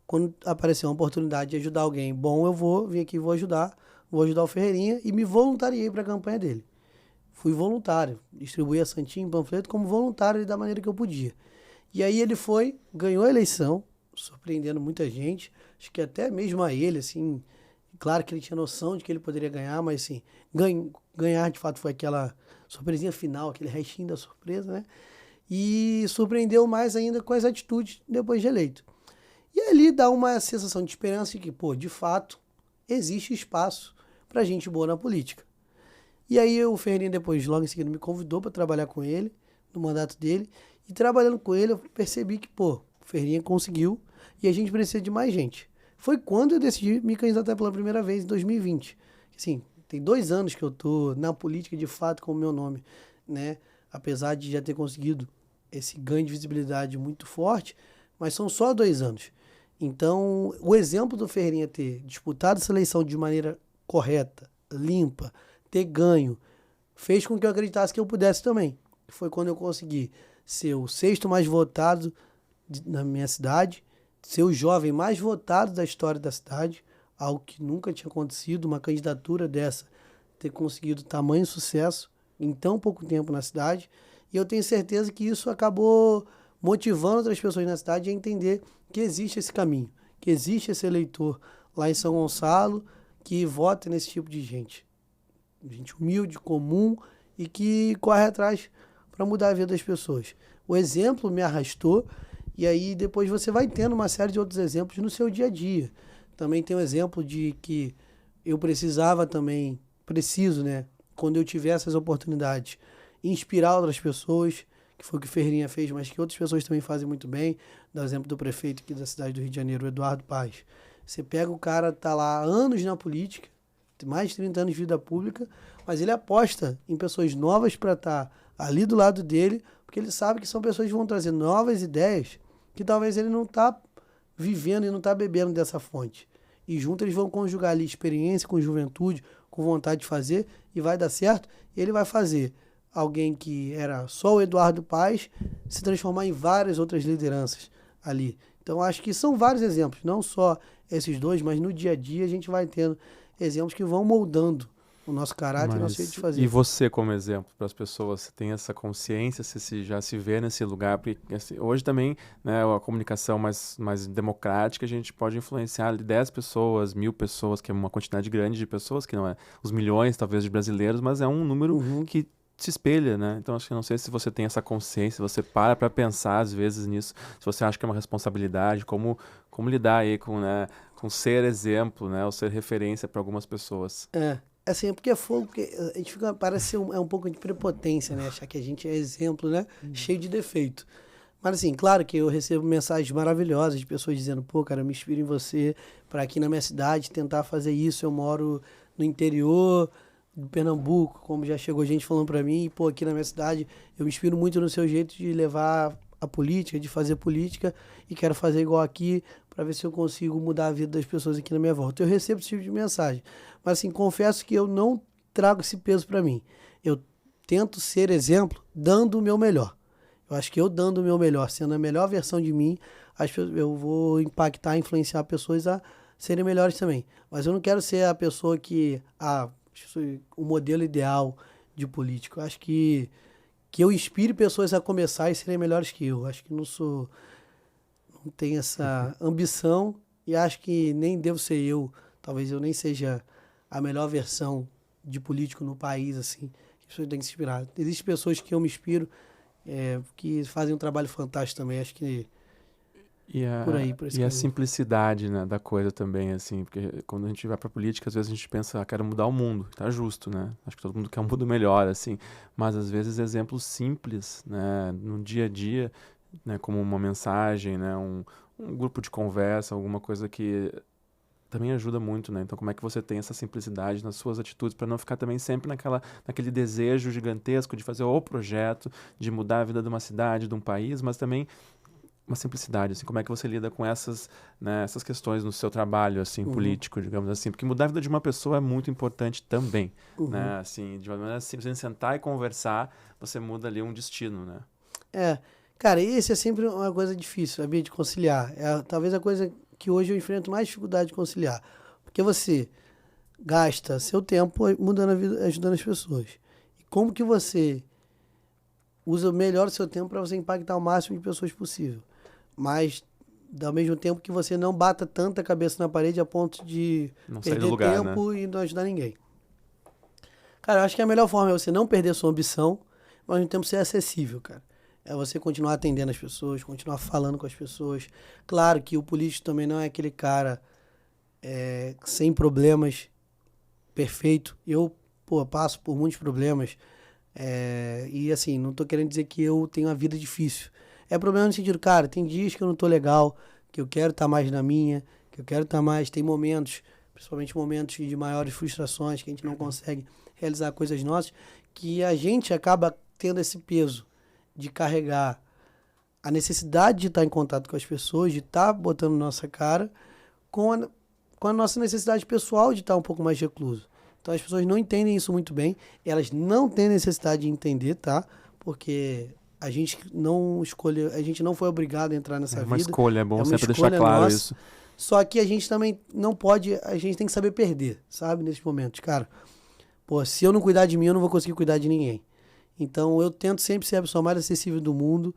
Quando aparecer uma oportunidade de ajudar alguém bom, eu vou vir aqui e vou ajudar o Ferreirinha e me voluntariei para a campanha dele. Fui voluntário, distribuí a santinha em panfleto como voluntário da maneira que eu podia. E aí ele ganhou a eleição, surpreendendo muita gente, acho que até mesmo a ele, assim, claro que ele tinha noção de que ele poderia ganhar, mas assim, ganhar de fato foi aquela surpresinha final, aquele restinho da surpresa, né? E surpreendeu mais ainda com as atitudes depois de eleito. E ali dá uma sensação de esperança de que, pô, de fato, existe espaço pra gente boa na política. E aí o Ferreirinha depois, logo em seguida, me convidou para trabalhar com ele, no mandato dele. E trabalhando com ele, eu percebi que, pô, o Ferreirinha conseguiu e a gente precisa de mais gente. Foi quando eu decidi me candidatar pela primeira vez, em 2020. Assim, tem 2 anos que eu tô na política, de fato, com o meu nome, né? Apesar de já ter conseguido esse ganho de visibilidade muito forte, mas são só 2 anos. Então, o exemplo do Ferreirinha ter disputado essa eleição de maneira correta, limpa, ter ganho, fez com que eu acreditasse que eu pudesse também. Foi quando eu consegui ser o 6º mais votado na minha cidade, ser o jovem mais votado da história da cidade, algo que nunca tinha acontecido, uma candidatura dessa ter conseguido tamanho sucesso em tão pouco tempo na cidade. E eu tenho certeza que isso acabou motivando outras pessoas na cidade a entender que existe esse caminho, que existe esse eleitor lá em São Gonçalo que vota nesse tipo de gente. Gente humilde, comum e que corre atrás para mudar a vida das pessoas. O exemplo me arrastou e aí depois você vai tendo uma série de outros exemplos no seu dia a dia. Também tem o exemplo de que eu preciso, né, quando eu tiver essas oportunidades, inspirar outras pessoas, que foi o que o Ferreirinha fez, mas que outras pessoas também fazem muito bem. Dá o exemplo do prefeito aqui da cidade do Rio de Janeiro, o Eduardo Paes. Você pega o cara, tá lá há anos na política, mais de 30 anos de vida pública, mas ele aposta em pessoas novas para estar ali do lado dele, porque ele sabe que são pessoas que vão trazer novas ideias que talvez ele não está vivendo e não está bebendo dessa fonte. E juntos eles vão conjugar ali experiência com juventude, com vontade de fazer, e vai dar certo. E ele vai fazer alguém que era só o Eduardo Paes se transformar em várias outras lideranças ali. Então acho que são vários exemplos, não só esses dois, mas no dia a dia a gente vai tendo exemplos que vão moldando o nosso caráter e o nosso jeito de fazer. E você como exemplo para as pessoas, você tem essa consciência, você já se vê nesse lugar? Porque assim, hoje também, né, a comunicação mais democrática, a gente pode influenciar 10 pessoas, 1000 pessoas, que é uma quantidade grande de pessoas, que não é os milhões talvez de brasileiros, mas é um número que se espelha, né? Então, acho que não sei se você tem essa consciência, você para pensar às vezes nisso, se você acha que é uma responsabilidade, como lidar aí com, né, com ser exemplo, né, ou ser referência para algumas pessoas. Assim, é porque é fogo, porque a gente parece um pouco de prepotência, né? Achar que a gente é exemplo, né? Cheio de defeito. Mas assim, claro que eu recebo mensagens maravilhosas de pessoas dizendo, pô, cara, eu me inspiro em você para aqui na minha cidade tentar fazer isso. Eu moro no interior do Pernambuco, como já chegou gente falando para mim, pô, aqui na minha cidade eu me inspiro muito no seu jeito de levar a política, de fazer política e quero fazer igual aqui para ver se eu consigo mudar a vida das pessoas aqui na minha volta. Eu recebo esse tipo de mensagem, mas assim, confesso que eu não trago esse peso para mim. Eu tento ser exemplo dando o meu melhor. Eu acho que eu dando o meu melhor, sendo a melhor versão de mim, eu vou impactar, influenciar pessoas a serem melhores também. Mas eu não quero ser a pessoa que... o modelo ideal de político. Eu acho que eu inspire pessoas a começar e serem melhores que eu. Acho que não tenho essa ambição e acho que nem devo ser eu. Talvez eu nem seja a melhor versão de político no país, assim. As pessoas têm que se inspirar. Existem pessoas que eu me inspiro, que fazem um trabalho fantástico também. Acho que por esse E a caminho. simplicidade, né, da coisa também, assim, porque quando a gente vai pra política, às vezes a gente pensa, quero mudar o mundo, tá justo, né? Acho que todo mundo quer um mundo melhor, assim, mas às vezes exemplos simples, né, no dia a dia, né, como uma mensagem, né, um grupo de conversa, alguma coisa que também ajuda muito, né? Então, como é que você tem essa simplicidade nas suas atitudes para não ficar também sempre naquele desejo gigantesco de fazer o projeto, de mudar a vida de uma cidade, de um país, mas também uma simplicidade, assim, como é que você lida com essas, né, essas questões no seu trabalho, assim, político, digamos assim, porque mudar a vida de uma pessoa é muito importante também, né, assim, de uma maneira simples, você sentar e conversar, você muda ali um destino, né. Cara, esse é sempre uma coisa difícil, sabia, de conciliar. Talvez a coisa que hoje eu enfrento mais dificuldade de conciliar, porque você gasta seu tempo mudando a vida, ajudando as pessoas. E como que você usa melhor o seu tempo para você impactar o máximo de pessoas possível? Mas, ao mesmo tempo que você não bata tanta cabeça na parede a ponto de Não sair do perder lugar, tempo e não ajudar ninguém. Cara, eu acho que a melhor forma é você não perder sua ambição, mas ao mesmo tempo ser acessível, cara. É você continuar atendendo as pessoas, continuar falando com as pessoas. Claro que o político também não é aquele cara sem problemas, perfeito. Eu, passo por muitos problemas. E assim, não tô querendo dizer que eu tenho uma vida difícil. É problema no sentido, cara, tem dias que eu não tô legal, que eu quero estar mais na minha, que eu quero estar mais... Tem momentos, principalmente momentos de maiores frustrações, que a gente não consegue realizar coisas nossas, que a gente acaba tendo esse peso de carregar a necessidade de estar em contato com as pessoas, de estar botando nossa cara, com a nossa necessidade pessoal de estar um pouco mais recluso. Então as pessoas não entendem isso muito bem, elas não têm necessidade de entender, tá? Porque a gente não escolheu, a gente não foi obrigado a entrar nessa vida. É uma escolha, é bom sempre deixar escolha claro nossa. isso. Só que a gente também não pode, a gente tem que saber perder, sabe? Nesses momentos, cara. Se eu não cuidar de mim, eu não vou conseguir cuidar de ninguém. Então eu tento sempre ser a pessoa mais acessível do mundo.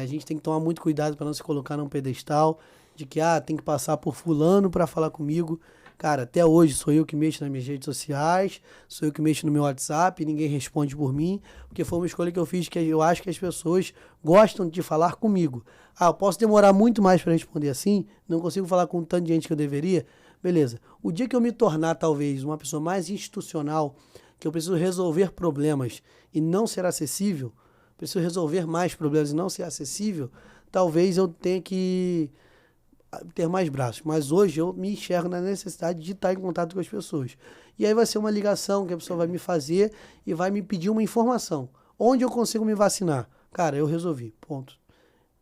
A gente tem que tomar muito cuidado para não se colocar num pedestal de que tem que passar por fulano para falar comigo. Cara, até hoje sou eu que mexo nas minhas redes sociais, sou eu que mexo no meu WhatsApp, ninguém responde por mim, porque foi uma escolha que eu fiz que eu acho que as pessoas gostam de falar comigo. Eu posso demorar muito mais para responder assim, não consigo falar com tanto de gente que eu deveria, beleza. O dia que eu me tornar talvez uma pessoa mais institucional, que eu preciso resolver problemas e não ser acessível, preciso resolver mais problemas e não ser acessível, talvez eu tenha que ter mais braços. Mas hoje eu me enxergo na necessidade de estar em contato com as pessoas. E aí vai ser uma ligação que a pessoa vai me fazer e vai me pedir uma informação. Onde eu consigo me vacinar? Cara, eu resolvi. Ponto.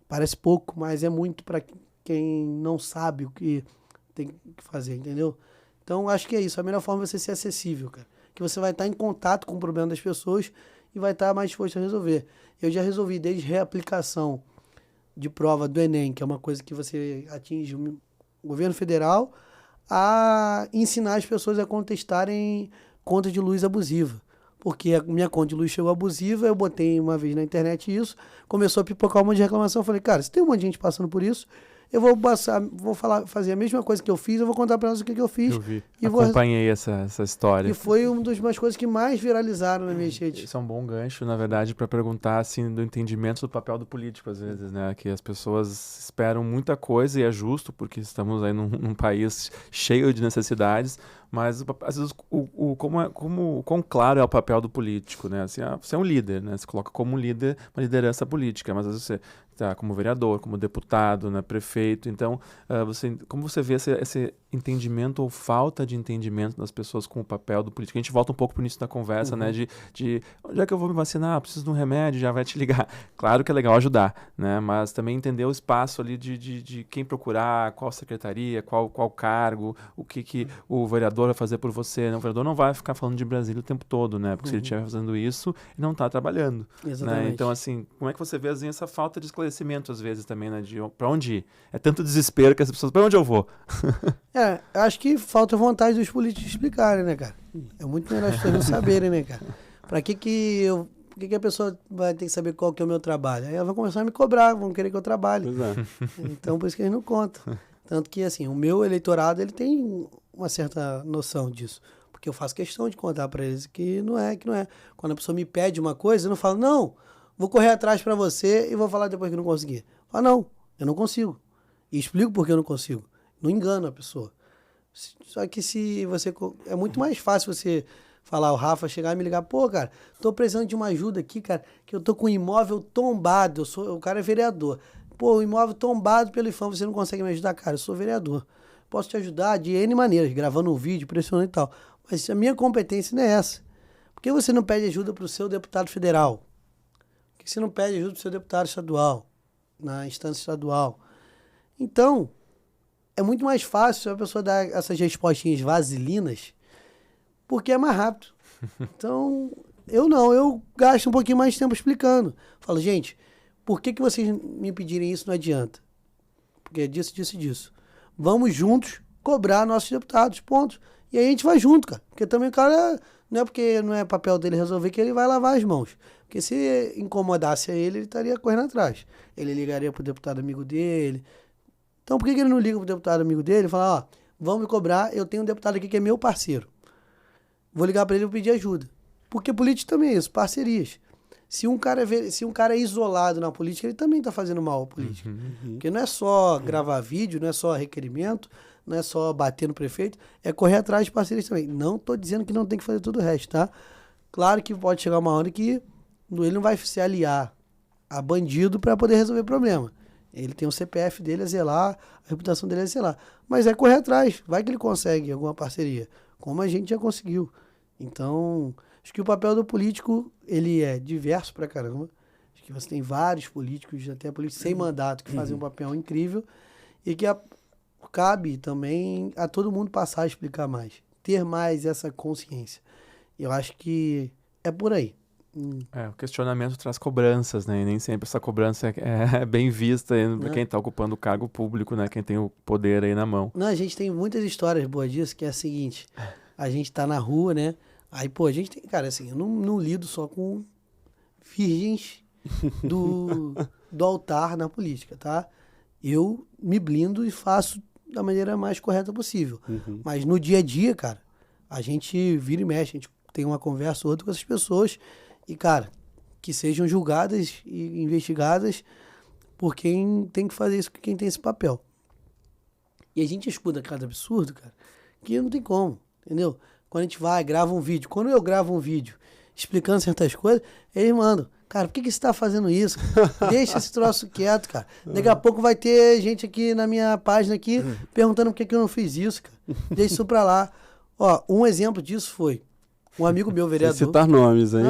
Parece pouco, mas é muito para quem não sabe o que tem que fazer, entendeu? Então, acho que é isso. A melhor forma é você ser acessível, cara. Que você vai estar em contato com o problema das pessoas e vai estar mais disposto a resolver. Eu já resolvi desde reaplicação de prova do Enem, que é uma coisa que você atinge o governo federal, a ensinar as pessoas a contestarem conta de luz abusiva. Porque a minha conta de luz chegou abusiva, eu botei uma vez na internet isso, começou a pipocar um monte de reclamação, eu falei, cara, se tem um monte de gente passando por isso, eu vou fazer a mesma coisa que eu fiz, eu vou contar para elas o que eu fiz. Eu vi, e acompanhei essa história. E foi uma das coisas que mais viralizaram na minha rede. Isso é um bom gancho, na verdade, para perguntar assim do entendimento do papel do político, às vezes, né? Que as pessoas esperam muita coisa e é justo, porque estamos aí num país cheio de necessidades, mas às vezes quão claro é o papel do político, né? Assim, você é um líder, né? Você coloca como líder uma liderança política, mas às vezes você está como vereador, como deputado, né? Prefeito. Então, como você vê esse entendimento ou falta de entendimento das pessoas com o papel do político. A gente volta um pouco pro início da conversa, né? De onde é que eu vou me vacinar? Preciso de um remédio, já vai te ligar. Claro que é legal ajudar, né? Mas também entender o espaço ali de quem procurar, qual secretaria, qual cargo, o que o vereador vai fazer por você. O vereador não vai ficar falando de Brasília o tempo todo, né? Porque se ele estiver fazendo isso, ele não está trabalhando. Exatamente. Né? Então, assim, como é que você vê assim, essa falta de esclarecimento, às vezes, também, né? De pra onde ir? É tanto desespero que as pessoas, pra onde eu vou? Eu acho que falta vontade dos políticos explicarem, né, cara? É muito melhor as pessoas não saberem, né, cara? Por que a pessoa vai ter que saber qual que é o meu trabalho? Aí ela vai começar a me cobrar, vão querer que eu trabalhe. Então, por isso que eles não contam. Tanto que, assim, o meu eleitorado, ele tem uma certa noção disso. Porque eu faço questão de contar pra eles que não é. Quando a pessoa me pede uma coisa, eu não falo, não, vou correr atrás pra você e vou falar depois que não conseguir. Eu falo, não, eu não consigo. E explico por que eu não consigo. Não engano a pessoa. Só que se você... É muito mais fácil você falar, o Rafa chegar e me ligar, pô, cara, tô precisando de uma ajuda aqui, cara, que eu tô com um imóvel tombado, o cara é vereador. Pô, o imóvel tombado pelo IFAM, você não consegue me ajudar? Cara, eu sou vereador. Posso te ajudar de N maneiras, gravando um vídeo, pressionando e tal. Mas a minha competência não é essa. Por que você não pede ajuda pro seu deputado federal? Por que você não pede ajuda pro seu deputado estadual, na instância estadual? Então, é muito mais fácil a pessoa dar essas respostinhas vaselinas, porque é mais rápido. Então, eu gasto um pouquinho mais de tempo explicando. Falo, gente, por que vocês me pedirem isso não adianta? Porque é disso, disso e disso. Vamos juntos cobrar nossos deputados, ponto. E aí a gente vai junto, cara. Porque também o cara, não é porque não é papel dele resolver que ele vai lavar as mãos. Porque se incomodasse a ele estaria correndo atrás. Ele ligaria pro deputado amigo dele. Então por que ele não liga pro deputado amigo dele e fala, ó, vamos me cobrar, eu tenho um deputado aqui que é meu parceiro. Vou ligar para ele e pedir ajuda. Porque político também é isso, parcerias. Se um cara é isolado na política, ele também está fazendo mal à política. Porque não é só gravar vídeo, não é só requerimento, não é só bater no prefeito, é correr atrás de parcerias também. Não estou dizendo que não tem que fazer tudo o resto, tá? Claro que pode chegar uma hora que ele não vai se aliar a bandido para poder resolver o problema. Ele tem o CPF dele a zelar, a reputação dele a zelar. Mas é correr atrás, vai que ele consegue alguma parceria, como a gente já conseguiu. Então, acho que o papel do político, ele é diverso pra caramba. Acho que você tem vários políticos, até políticos sem mandato, que fazem um papel incrível e que cabe também a todo mundo passar a explicar mais, ter mais essa consciência. Eu acho que é por aí. O questionamento traz cobranças, né? E nem sempre essa cobrança é bem vista para quem está ocupando o cargo público, né? Quem tem o poder aí na mão. Não, a gente tem muitas histórias boas disso, que é a seguinte, a gente tá na rua, né? Aí, pô, a gente tem, cara, assim, eu não lido só com virgens do altar na política, tá? Eu me blindo e faço da maneira mais correta possível. Mas no dia a dia, cara, a gente vira e mexe, a gente tem uma conversa ou outra com essas pessoas e, cara, que sejam julgadas e investigadas por quem tem que fazer isso, quem tem esse papel. E a gente escuta cada absurdo, cara, que não tem como, entendeu? Quando a gente vai, grava um vídeo. Quando eu gravo um vídeo explicando certas coisas, eles mandam, cara, por que você tá fazendo isso? Deixa esse troço quieto, cara. Daqui a pouco vai ter gente aqui na minha página aqui perguntando por que eu não fiz isso, cara. Deixa isso pra lá. Ó, um exemplo disso foi um amigo meu vereador... Sem citar nomes, hein?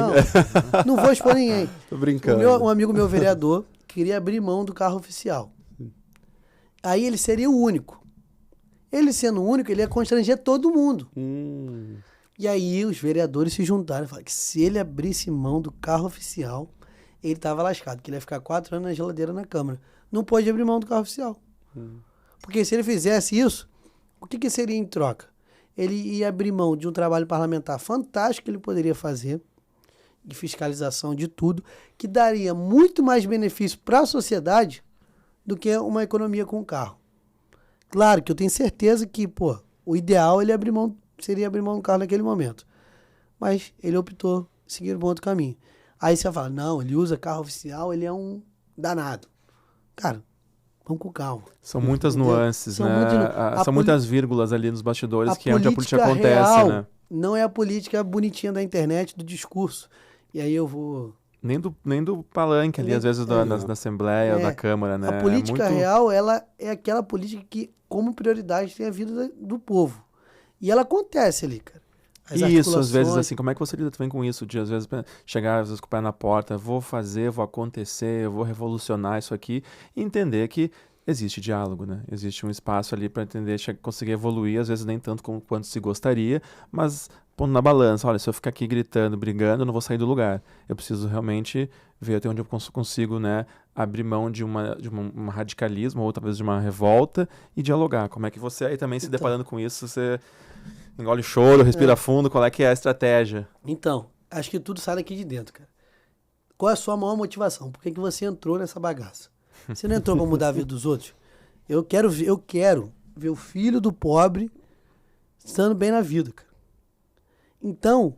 Não vou expor ninguém. Tô brincando. Um amigo meu vereador queria abrir mão do carro oficial. Aí ele seria o único. Ele sendo o único, ele ia constranger todo mundo. E aí os vereadores se juntaram e falaram que se ele abrisse mão do carro oficial, ele tava lascado, que ele ia ficar 4 anos na geladeira na Câmara. Não pode abrir mão do carro oficial. Porque se ele fizesse isso, o que seria em troca? Ele ia abrir mão de um trabalho parlamentar fantástico que ele poderia fazer, de fiscalização de tudo, que daria muito mais benefício para a sociedade do que uma economia com o carro. Claro que eu tenho certeza que, pô, o ideal seria abrir mão do carro naquele momento. Mas ele optou seguir um outro caminho. Aí você vai falar, não, ele usa carro oficial, ele é um danado. Cara, vamos com calma. São muitas nuances, né? São muitas vírgulas ali nos bastidores, que é onde a política acontece, real né? Não é a política bonitinha da internet, do discurso. E aí eu vou Nem do palanque ali, às vezes, da Assembleia ou da Câmara, né? A política muito... real, ela é aquela política que, como prioridade, tem a vida do povo. E ela acontece ali, cara. Isso, às vezes, assim, como é que você lida também com isso? De, às vezes, chegar, às vezes, com o pé na porta, vou fazer, vou acontecer, eu vou revolucionar isso aqui, e entender que existe diálogo, né? Existe um espaço ali para entender, conseguir evoluir, às vezes nem tanto quanto se gostaria, mas pondo na balança, olha, se eu ficar aqui gritando, brigando, eu não vou sair do lugar. Eu preciso realmente ver até onde eu consigo, né, abrir mão de um radicalismo, ou talvez de uma revolta, e dialogar. Como é que você aí também se deparando com isso, você... engole o choro, respira fundo, qual é que é a estratégia? Então, acho que tudo sai daqui de dentro, cara. Qual é a sua maior motivação? Por que você entrou nessa bagaça? Você não entrou para mudar a vida dos outros? Eu quero ver o filho do pobre estando bem na vida, cara. Então,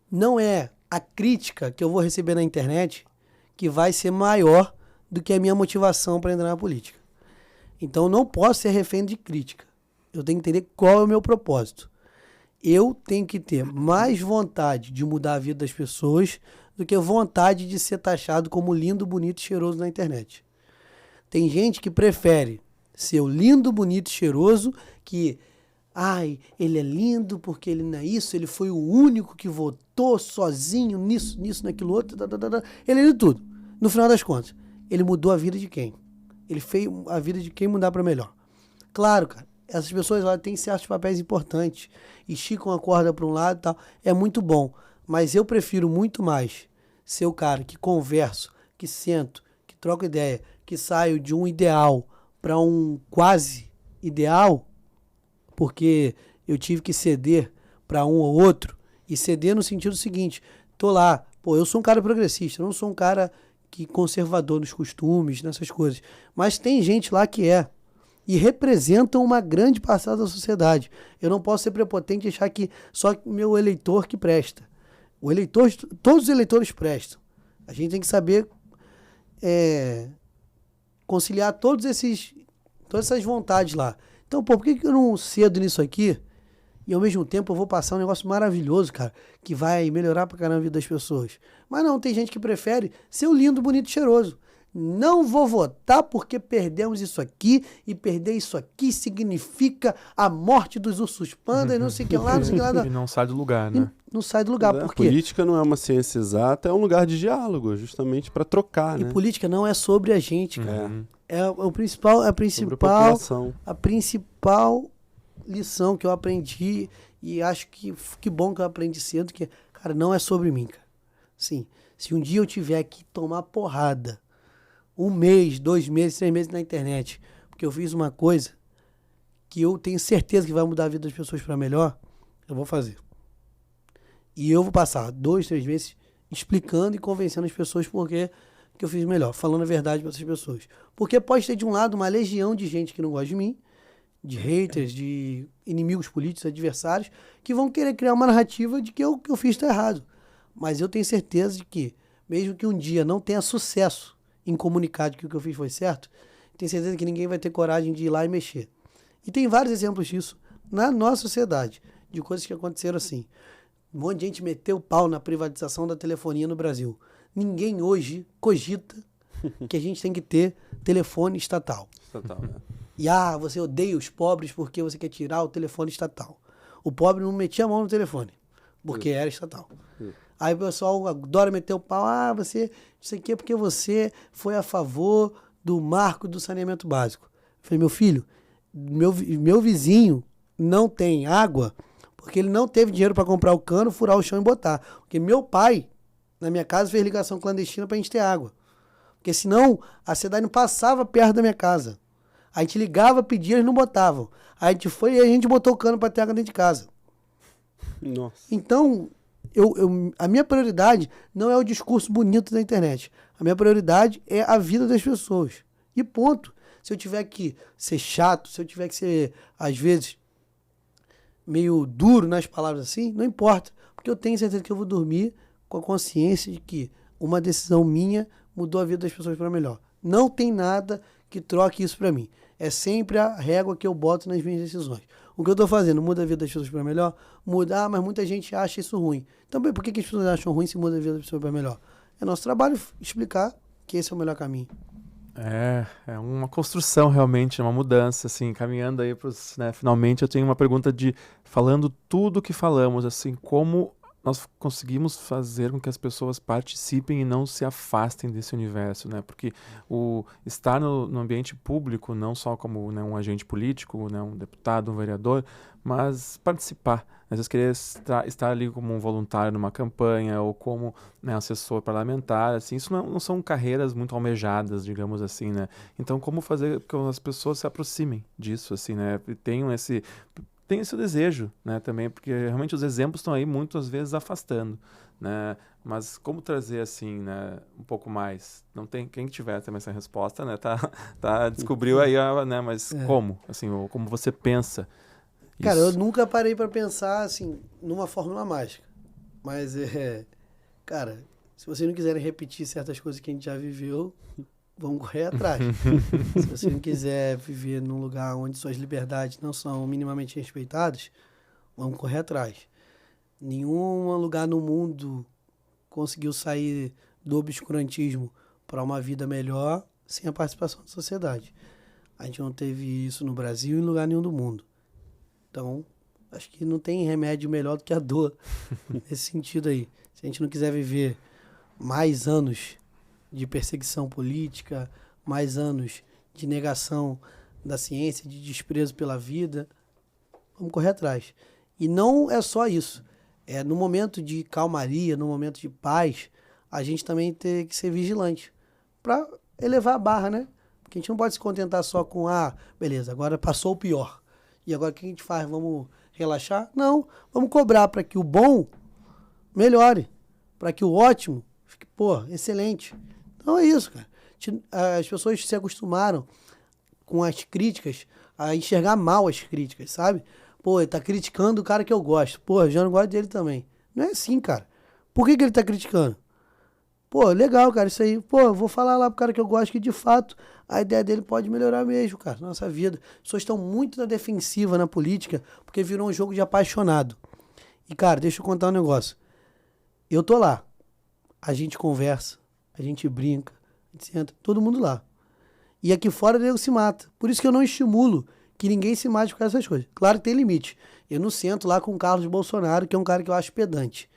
não é a crítica que eu vou receber na internet que vai ser maior do que a minha motivação para entrar na política. Então, eu não posso ser refém de crítica. Eu tenho que entender qual é o meu propósito. Eu tenho que ter mais vontade de mudar a vida das pessoas do que vontade de ser taxado como lindo, bonito e cheiroso na internet. Tem gente que prefere ser o lindo, bonito e cheiroso que, ai, ele é lindo porque ele não é isso, ele foi o único que votou sozinho nisso, naquilo outro, ele é de tudo. No final das contas, ele mudou a vida de quem? Ele fez a vida de quem mudar para melhor. Claro, cara. Essas pessoas lá têm certos papéis importantes, esticam a corda para um lado e tal, é muito bom, mas eu prefiro muito mais ser o cara que converso, que sento, que troco ideia, que saio de um ideal para um quase ideal, porque eu tive que ceder para um ou outro, e ceder no sentido seguinte, tô lá, eu sou um cara progressista, não sou um cara que conservador nos costumes, nessas coisas, mas tem gente lá que é, e representam uma grande parcela da sociedade. Eu não posso ser prepotente e achar que só meu eleitor que presta. O eleitor, todos os eleitores prestam. A gente tem que saber conciliar todas essas vontades lá. Então, por que eu não cedo nisso aqui e ao mesmo tempo eu vou passar um negócio maravilhoso, cara, que vai melhorar pra caramba a vida das pessoas? Mas não, tem gente que prefere ser o lindo, bonito e cheiroso. Não vou votar porque perdemos isso aqui, e perder isso aqui significa a morte dos ursos panda e não sei o que lá, não sei o que lá. E não sai do lugar, né? Não sai do lugar, por quê? Política não é uma ciência exata, é um lugar de diálogo, justamente para trocar, né? E política não é sobre a gente, cara. É o principal, a principal lição que eu aprendi, e acho que bom que eu aprendi cedo, que, cara, não é sobre mim, cara. Sim, se um dia eu tiver que tomar porrada 1 mês, 2 meses, 3 meses na internet, porque eu fiz uma coisa que eu tenho certeza que vai mudar a vida das pessoas para melhor, eu vou fazer. E eu vou passar 2, 3 meses explicando e convencendo as pessoas por que eu fiz melhor, falando a verdade para essas pessoas. Porque pode ter de um lado uma legião de gente que não gosta de mim, de haters, de inimigos políticos, adversários, que vão querer criar uma narrativa de que o que eu fiz está errado. Mas eu tenho certeza de que, mesmo que um dia não tenha sucesso em comunicar de que o que eu fiz foi certo, tenho certeza que ninguém vai ter coragem de ir lá e mexer. E tem vários exemplos disso na nossa sociedade, de coisas que aconteceram assim. Um monte de gente meteu o pau na privatização da telefonia no Brasil. Ninguém hoje cogita que a gente tem que ter telefone estatal. E você odeia os pobres porque você quer tirar o telefone estatal. O pobre não metia a mão no telefone, porque era estatal. Aí o pessoal adora meter o pau, você, não sei o que, porque você foi a favor do marco do saneamento básico. Eu falei, meu filho, meu vizinho não tem água porque ele não teve dinheiro para comprar o cano, furar o chão e botar. Porque meu pai, na minha casa, fez ligação clandestina para a gente ter água. Porque senão a cidade não passava perto da minha casa. A gente ligava, pedia, eles não botavam. Aí a gente foi e a gente botou o cano para ter água dentro de casa. Nossa. Então, a minha prioridade não é o discurso bonito da internet. A minha prioridade é a vida das pessoas. E ponto. Se eu tiver que ser chato, se eu tiver que ser, às vezes, meio duro nas palavras assim, não importa. Porque eu tenho certeza que eu vou dormir com a consciência de que uma decisão minha mudou a vida das pessoas para melhor. Não tem nada que troque isso para mim. É sempre a régua que eu boto nas minhas decisões. O que eu estou fazendo muda a vida das pessoas para melhor? Muda, mas muita gente acha isso ruim. Então, por que as pessoas acham ruim se muda a vida das pessoas para melhor? É nosso trabalho explicar que esse é o melhor caminho. É uma construção realmente, uma mudança, assim, caminhando aí para os, né, finalmente eu tenho uma pergunta falando tudo que falamos, assim, como nós conseguimos fazer com que as pessoas participem e não se afastem desse universo, né, porque o estar no ambiente público, não só como, né, um agente político, né, um deputado, um vereador, mas participar. Às vezes querer estar ali como um voluntário numa campanha ou como, né, assessor parlamentar, assim, isso não são carreiras muito almejadas, digamos assim, né? Então, como fazer com que as pessoas se aproximem disso, assim, né? E tenham esse desejo, né, também, porque realmente os exemplos estão aí muitas vezes afastando, né? Mas como trazer, assim, né, um pouco mais? Não tem quem tiver também essa resposta, né? Descobriu aí, né? Mas como? Assim, ou como você pensa? Cara, eu nunca parei pra pensar, assim, numa fórmula mágica. Mas, cara, se vocês não quiserem repetir certas coisas que a gente já viveu, vamos correr atrás. Se você não quiser viver num lugar onde suas liberdades não são minimamente respeitadas, vamos correr atrás. Nenhum lugar no mundo conseguiu sair do obscurantismo para uma vida melhor sem a participação da sociedade. A gente não teve isso no Brasil e em lugar nenhum do mundo. Então, acho que não tem remédio melhor do que a dor nesse sentido aí. Se a gente não quiser viver mais anos de perseguição política, mais anos de negação da ciência, de desprezo pela vida, vamos correr atrás. E não é só isso. No momento de calmaria, no momento de paz, a gente também tem que ser vigilante para elevar a barra, né? Porque a gente não pode se contentar só com, beleza, agora passou o pior. E agora o que a gente faz? Vamos relaxar? Não, vamos cobrar para que o bom melhore, para que o ótimo fique, excelente. Então é isso, cara. As pessoas se acostumaram com as críticas a enxergar mal as críticas, sabe? Ele tá criticando o cara que eu gosto. Eu já não gosto dele também. Não é assim, cara. Por que ele tá criticando? Legal, cara, isso aí. Eu vou falar lá pro cara que eu gosto que, de fato, a ideia dele pode melhorar mesmo, cara, nossa vida. As pessoas estão muito na defensiva na política porque virou um jogo de apaixonado. E, cara, deixa eu contar um negócio. Eu tô lá. A gente conversa, a gente brinca, a gente senta, todo mundo lá. E aqui fora o nego se mata. Por isso que eu não estimulo que ninguém se mate por causa dessas coisas. Claro que tem limite. Eu não sento lá com o Carlos Bolsonaro, que é um cara que eu acho pedante.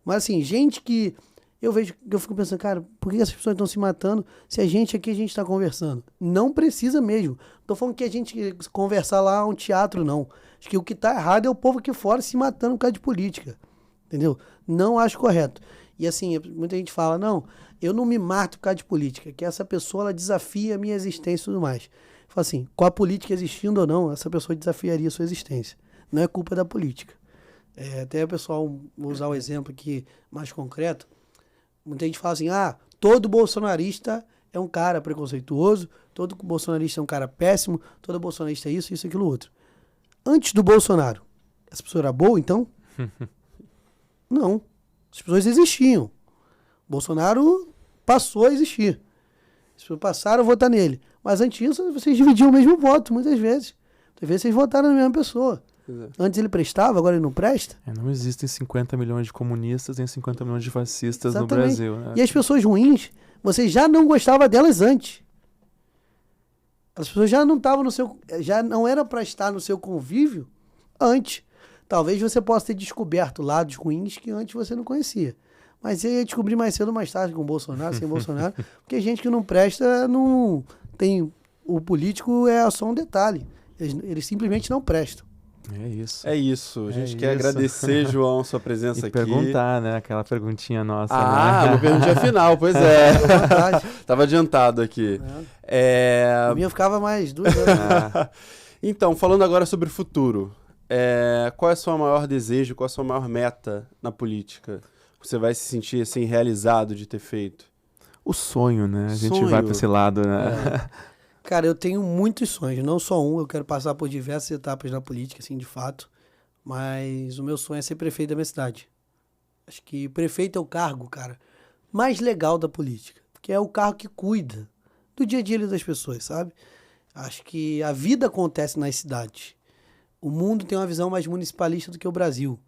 Mas, assim, gente que eu vejo, eu fico pensando, cara, por que essas pessoas estão se matando se a gente está conversando? Não precisa mesmo. Tô falando que a gente conversar lá é um teatro, não. Acho que o que tá errado é o povo aqui fora se matando por causa de política. Entendeu? Não acho correto. E assim, muita gente fala, não, eu não me mato por causa de política, que essa pessoa ela desafia a minha existência e tudo mais. Fala assim, com a política existindo ou não, essa pessoa desafiaria a sua existência. Não é culpa da política. Até o pessoal, vou usar o exemplo aqui mais concreto, muita gente fala assim, todo bolsonarista é um cara preconceituoso, todo bolsonarista é um cara péssimo, todo bolsonarista é isso, aquilo, outro. Antes do Bolsonaro, essa pessoa era boa, então? Não. As pessoas existiam. Bolsonaro passou a existir. As pessoas passaram a votar nele. Mas antes disso, vocês dividiam o mesmo voto, muitas vezes. Muitas vezes vocês votaram na mesma pessoa. Antes ele prestava, agora ele não presta. Não existem 50 milhões de comunistas nem 50 milhões de fascistas Exatamente. no Brasil. Né? E as pessoas ruins, você já não gostava delas antes. As pessoas já não estavam no seu... Já não era para estar no seu convívio antes. Talvez você possa ter descoberto lados ruins que antes você não conhecia. Mas você ia descobrir mais cedo ou mais tarde com o Bolsonaro, sem Bolsonaro. Porque gente que não presta, não tem... O político é só um detalhe. Eles simplesmente não prestam. É isso. É isso. A gente quer agradecer, João, sua presença aqui. Perguntar, né? Aquela perguntinha nossa. Né? Uma perguntinha final, pois é. Tava adiantado aqui. A minha ficava mais 2 anos. Então, falando agora sobre o futuro. Qual é o seu maior desejo, qual é a sua maior meta na política? Você vai se sentir assim, realizado de ter feito? O sonho, né? A gente vai para esse lado, né? Cara, eu tenho muitos sonhos, não só um. Eu quero passar por diversas etapas na política, assim, de fato. Mas o meu sonho é ser prefeito da minha cidade. Acho que prefeito é o cargo, cara, mais legal da política. Porque é o cargo que cuida do dia a dia das pessoas, sabe? Acho que a vida acontece nas cidades. O mundo tem uma visão mais municipalista do que o Brasil.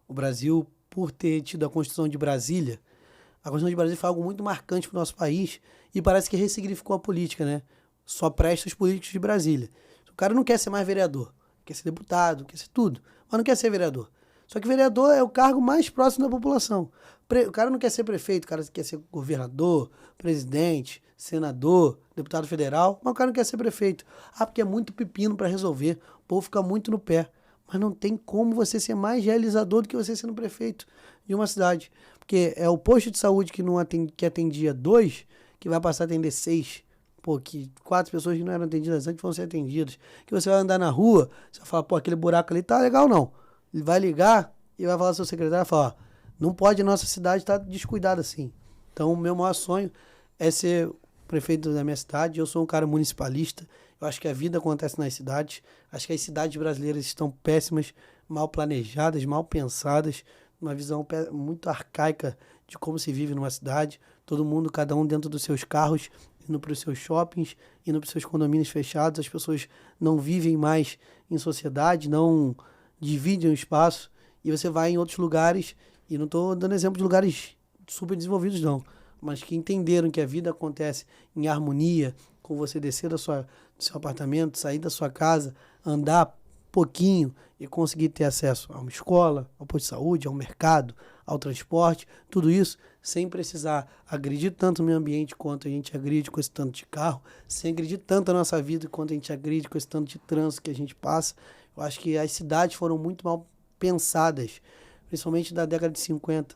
O Brasil, por ter tido a construção de Brasília, A Constituição de Brasília foi algo muito marcante para o nosso país e parece que ressignificou a política, né? Só presta os políticos de Brasília. O cara não quer ser mais vereador, quer ser deputado, quer ser tudo, mas não quer ser vereador. Só que vereador é o cargo mais próximo da população. O cara não quer ser prefeito, o cara quer ser governador, presidente, senador, deputado federal, mas o cara não quer ser prefeito. Ah, porque é muito pepino para resolver, o povo fica muito no pé. Mas não tem como você ser mais realizador do que você sendo prefeito de uma cidade. Porque é o posto de saúde que atendia 2, que vai passar a atender 6. Pô, que 4 pessoas que não eram atendidas antes vão ser atendidas. Que você vai andar na rua, você vai falar, pô, aquele buraco ali tá legal não. Ele vai ligar e vai falar ao seu secretário e falar, ó, não pode a nossa cidade estar descuidada assim. Então o meu maior sonho é ser prefeito da minha cidade. Eu sou um cara municipalista. Eu acho que a vida acontece nas cidades. Acho que as cidades brasileiras estão péssimas, mal planejadas, mal pensadas, uma visão muito arcaica de como se vive numa cidade. Todo mundo, cada um dentro dos seus carros, indo para os seus shoppings, indo para os seus condomínios fechados. As pessoas não vivem mais em sociedade, não dividem o espaço. E você vai em outros lugares, e não estou dando exemplo de lugares super desenvolvidos, não, mas que entenderam que a vida acontece em harmonia, com você descer do seu apartamento, sair da sua casa, andar pouquinho e conseguir ter acesso a uma escola, ao posto de saúde, ao mercado, ao transporte, tudo isso sem precisar agredir tanto o meio ambiente quanto a gente agride com esse tanto de carro, sem agredir tanto a nossa vida quanto a gente agride com esse tanto de trânsito que a gente passa. Eu acho que as cidades foram muito mal pensadas, principalmente da década de 50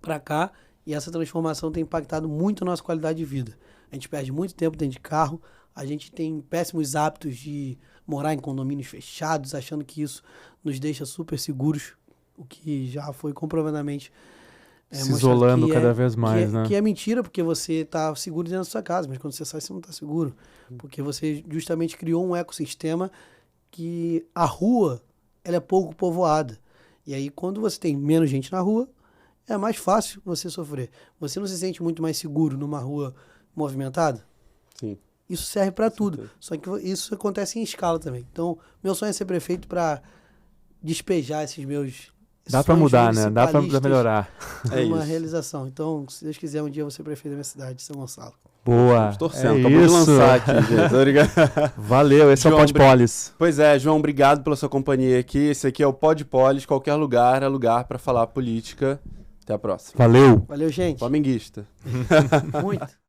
para cá, e essa transformação tem impactado muito a nossa qualidade de vida. A gente perde muito tempo dentro de carro, a gente tem péssimos hábitos de morar em condomínios fechados, achando que isso nos deixa super seguros, o que já foi comprovadamente se isolando cada vez mais, né? Que é mentira, porque você está seguro dentro da sua casa, mas quando você sai, você não está seguro. Porque você justamente criou um ecossistema que a rua ela é pouco povoada. E aí, quando você tem menos gente na rua, é mais fácil você sofrer. Você não se sente muito mais seguro numa rua movimentada? Sim. Isso serve para tudo. Só que isso acontece em escala também. Então, meu sonho é ser prefeito para despejar esses meus Dá para mudar, né? Dá para melhorar. É uma realização. Então, se Deus quiser, um dia eu vou ser prefeito da minha cidade, São Gonçalo. Boa. Estamos torcendo. É Acabou isso. de lançar aqui, gente. Obrigado. Valeu, esse João, é o Podpolis. Pois é, João, obrigado pela sua companhia aqui. Esse aqui é o Podpolis. Qualquer lugar é lugar para falar política. Até a próxima. Valeu. Valeu, gente. Flamenguista. Muito.